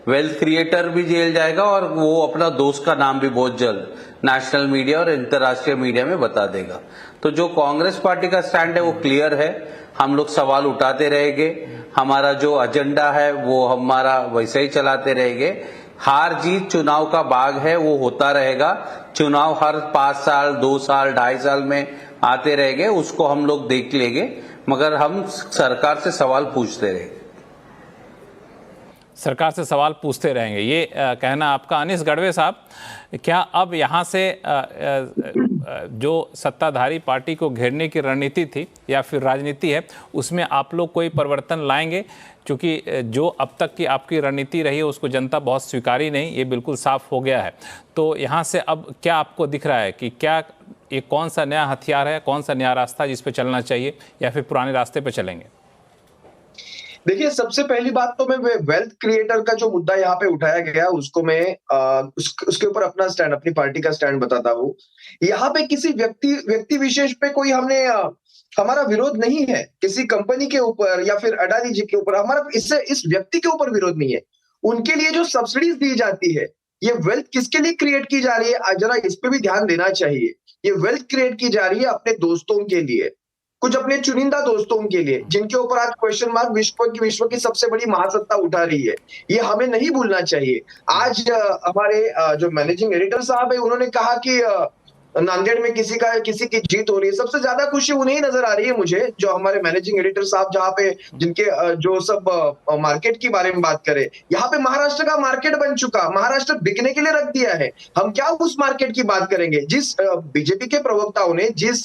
वेल्थ क्रिएटर भी जेल जाएगा और वो अपना दोस्त का नाम भी बहुत जल्द नेशनल मीडिया और अंतर्राष्ट्रीय मीडिया में बता देगा। तो जो कांग्रेस पार्टी का स्टैंड है वो क्लियर है, हम लोग सवाल उठाते रहेंगे, हमारा जो एजेंडा है वो हमारा वैसे ही चलाते रहेंगे। हार जीत चुनाव का भाग है, वो होता रहेगा। चुनाव हर 5 साल, 2 साल, 2.5 साल में आते रहेंगे, उसको हम लोग देख लेंगे, मगर हम सरकार से सवाल पूछते रहेंगे। सरकार से सवाल पूछते रहेंगे, ये कहना आपका। अनीस गढ़वे साहब, क्या अब यहाँ से जो सत्ताधारी पार्टी को घेरने की रणनीति थी या फिर राजनीति है, उसमें आप लोग कोई परिवर्तन लाएंगे? क्योंकि जो अब तक की आपकी रणनीति रही है उसको जनता बहुत स्वीकारी नहीं, ये बिल्कुल साफ हो गया है। तो यहाँ से अब क्या आपको दिख रहा है कि क्या ये कौन सा नया हथियार है, कौन सा नया रास्ता जिस पे चलना चाहिए, या फिर पुराने रास्ते पे चलेंगे? देखिए, सबसे पहली बात तो मैं वेल्थ क्रिएटर का जो मुद्दा यहाँ पे उठाया गया उसको मैं उसके ऊपर अपना स्टैंड, अपनी पार्टी का स्टैंड बताता हूँ। यहाँ पे किसी व्यक्ति विशेष पे कोई हमारा विरोध नहीं है, किसी कंपनी के ऊपर या फिर अडानी जी के ऊपर हमारा इस व्यक्ति के ऊपर विरोध नहीं है। उनके लिए जो सब्सिडीज दी जाती है, ये वेल्थ किसके लिए क्रिएट की जा रही है, जरा इस पे भी ध्यान देना चाहिए। ये वेल्थ क्रिएट की जा रही है अपने दोस्तों के लिए, कुछ अपने चुनिंदा दोस्तों के लिए, जिनके ऊपर आज क्वेश्चन मार्क विश्व की सबसे बड़ी महासत्ता उठा रही है। ये हमें नहीं भूलना चाहिए। आज हमारे जो मैनेजिंग एडिटर साहब है, उन्होंने कहा कि नांदेड़ में किसी की जीत हो रही है। सबसे ज्यादा खुशी उन्हें नजर आ रही है मुझे, जो हमारे मैनेजिंग एडिटर साहब जहाँ पे जिनके जो सब मार्केट के बारे में बात करें। यहाँ पे महाराष्ट्र का मार्केट बन चुका, महाराष्ट्र बिकने के लिए रख दिया है। हम क्या उस मार्केट की बात करेंगे? जिस बीजेपी के प्रवक्ताओं ने जिस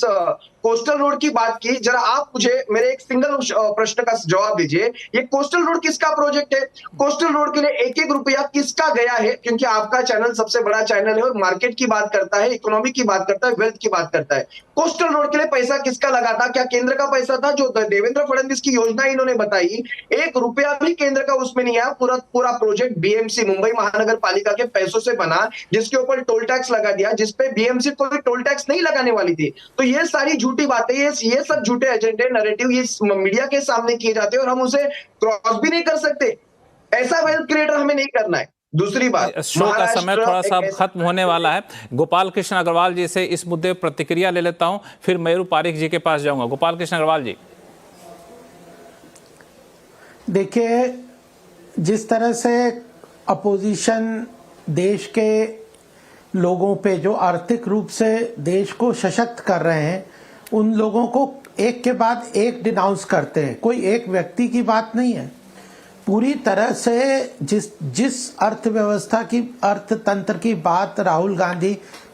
कोस्टल रोड की बात की, जरा आप मुझे मेरे एक सिंगल प्रश्न का जवाब दीजिए। ये कोस्टल रोड किसका प्रोजेक्ट है? कोस्टल रोड के लिए एक एक रुपया किसका गया है? क्योंकि आपका चैनल सबसे बड़ा चैनल है और मार्केट की बात करता है, इकोनॉमी की बात करता है, वेल्थ की बात करता है। कोस्टल रोड के लिए पैसा किसका लगा था? क्या केंद्र का पैसा था? जो देवेंद्र फडणवीस की योजना इन्होंने बताई, एक रुपया भी केंद्र का उसमें नहीं आया। पूरा प्रोजेक्ट बीएमसी मुंबई महानगर पालिका के पैसों से बना, जिसके ऊपर टोल टैक्स लगा दिया, जिसपे बीएमसी कोई टोल टैक्स नहीं लगाने वाली थी। तो ये सारी झूठी बातें, ये सब झूठे एजेंडे, नैरेटिव ये मीडिया के सामने किए जाते हैं और हम उसे क्रॉस भी नहीं कर सकते। ऐसा वेल्थ क्रिएटर हमें नहीं करना है। दूसरी बात, शो का समय थोड़ा सा खत्म होने वाला है। गोपाल कृष्ण अग्रवाल जी से इस मुद्दे पर प्रतिक्रिया ले लेता हूं, फिर मयूर पारिक जी के पास जाऊंगा। गोपाल कृष्ण अग्रवाल जी, देखिए, जिस तरह से अपोजिशन देश के लोगों पे जो आर्थिक रूप से देश को सशक्त कर रहे हैं, उन लोगों को एक के बाद एक डिनाउंस करते हैं। कोई एक व्यक्ति की बात नहीं है। पूरी तरह से जिस अर्थव्यवस्था की, अर्थतंत्र की बात राहुल गांधी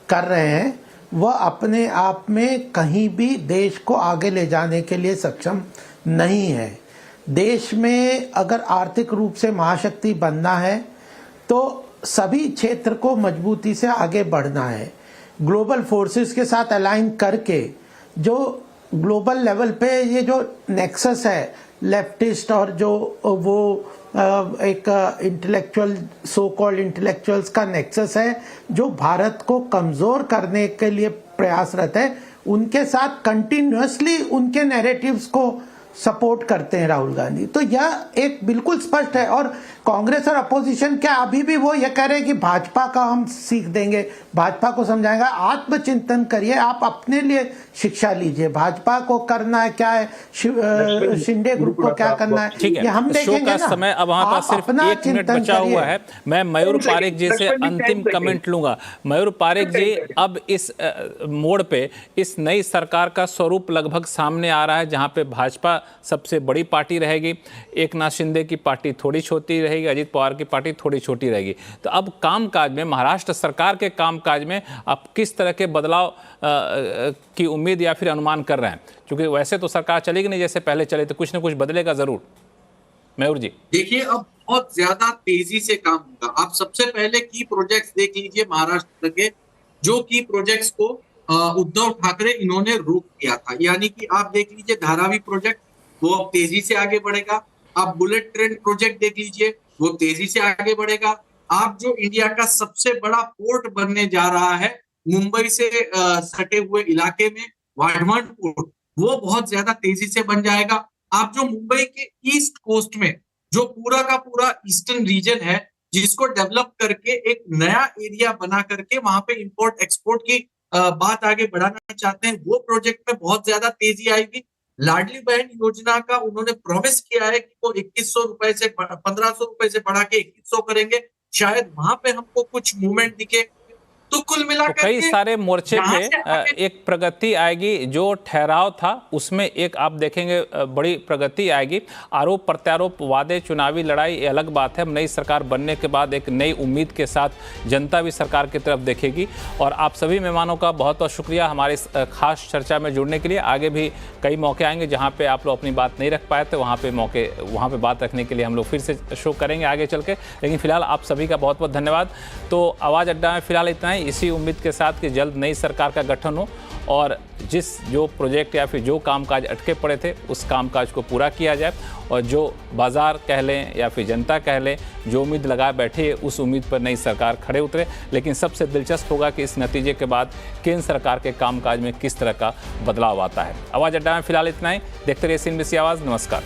कर रहे हैं, वह अपने आप में कहीं भी देश को आगे ले जाने के लिए सक्षम नहीं है। देश में अगर आर्थिक रूप से महाशक्ति बनना है तो सभी क्षेत्र को मजबूती से आगे बढ़ना है। ग्लोबल फोर्सेस के साथ अलाइन करके जो ग्लोबल लेवल पे ये जो नेक्सस है, लेफ्टिस्ट और जो वो एक इंटेलेक्चुअल, सो कॉल्ड इंटेलेक्चुअल्स का नेक्सस है, जो भारत को कमजोर करने के लिए प्रयासरत है, उनके साथ कंटिन्यूअसली उनके नैरेटिव्स को सपोर्ट करते हैं राहुल गांधी। तो यह एक बिल्कुल स्पष्ट है। और कांग्रेस और अपोजिशन क्या अभी भी वो ये कह रहे हैं कि भाजपा का हम सीख देंगे, भाजपा को समझाएंगे? आत्मचिंतन करिए, आप अपने लिए शिक्षा लीजिए। भाजपा को करना है क्या है, शिंदे ग्रुप को क्या करना है, ये हम देखेंगे ना। समय अब हमारे पास सिर्फ 1 मिनट बचा हुआ है। मैं मयूर पारिक जी से अंतिम कमेंट लूंगा। मयूर पारिक जी, अब इस मोड़ पे इस नई सरकार का स्वरूप लगभग सामने आ रहा है, जहां पे भाजपा सबसे बड़ी पार्टी रहेगी, एकनाथ शिंदे की पार्टी थोड़ी छोटी रहेगी, अजीत पवार की पार्टी थोड़ी छोटी रहेगी। तो अब कामकाज में, महाराष्ट्र सरकार के कामकाज में आप किस तरह के बदलाव की उम्मीद या फिर अनुमान कर रहे हैं? क्योंकि वैसे तो सरकार चलेगी नहीं जैसे पहले चले, तो कुछ ना कुछ बदलेगा जरूर। मयूर जी, देखिए, अब बहुत ज्यादा तेजी से काम होगा। आप सबसे पहले की प्रोजेक्ट्स देख लीजिए महाराष्ट्र के, जो की प्रोजेक्ट्स को उद्धव ठाकरे इन्होंने रोक दिया था। यानी कि आप देख लीजिए धारावी प्रोजेक्ट, वो अब तेजी से आगे बढ़ेगा। आप बुलेट ट्रेन प्रोजेक्ट देख लीजिए, वो तेजी से आगे बढ़ेगा। आप जो इंडिया का सबसे बड़ा पोर्ट बनने जा रहा है मुंबई से सटे हुए इलाके में, वाढमन पोर्ट, वो बहुत ज्यादा तेजी से बन जाएगा। आप जो मुंबई के ईस्ट कोस्ट में जो पूरा का पूरा ईस्टर्न रीजन है, जिसको डेवलप करके एक नया एरिया बना करके वहां पे इंपोर्ट एक्सपोर्ट की बात आगे बढ़ाना चाहते हैं, वो प्रोजेक्ट में बहुत ज्यादा तेजी आएगी। लाडली बहन योजना का उन्होंने प्रॉमिस किया है कि वो 2100 रुपए से 1500 रुपए से बढ़ा के 2100 करेंगे। शायद वहां पे हमको कुछ मूवमेंट दिखे। तो कुल मिलाकर कई सारे मोर्चे पे एक प्रगति आएगी। जो ठहराव था उसमें एक आप देखेंगे बड़ी प्रगति आएगी। आरोप प्रत्यारोप, वादे, चुनावी लड़ाई, ये अलग बात है। नई सरकार बनने के बाद एक नई उम्मीद के साथ जनता भी सरकार की तरफ देखेगी। और आप सभी मेहमानों का बहुत बहुत शुक्रिया हमारे इस खास चर्चा में जुड़ने के लिए। आगे भी कई मौके आएंगे जहाँ पे आप लोग अपनी बात नहीं रख पाए थे, वहाँ पे बात रखने के लिए हम लोग फिर से शो करेंगे आगे चल के। लेकिन फिलहाल आप सभी का बहुत बहुत धन्यवाद। तो आवाज़ अड्डा में फिलहाल इतना ही, इसी उम्मीद के साथ कि जल्द नई सरकार का गठन हो और जो प्रोजेक्ट या फिर जो कामकाज अटके पड़े थे उस कामकाज को पूरा किया जाए। और जो बाजार कह लें या फिर जनता कह लें, जो उम्मीद लगाए बैठे उस उम्मीद पर नई सरकार खड़े उतरे। लेकिन सबसे दिलचस्प होगा कि इस नतीजे के बाद केंद्र सरकार के कामकाज में किस तरह का बदलाव आता है। आवाज़ अड्डा में फिलहाल इतना ही। देखते रहिए CNBC आवाज़। नमस्कार।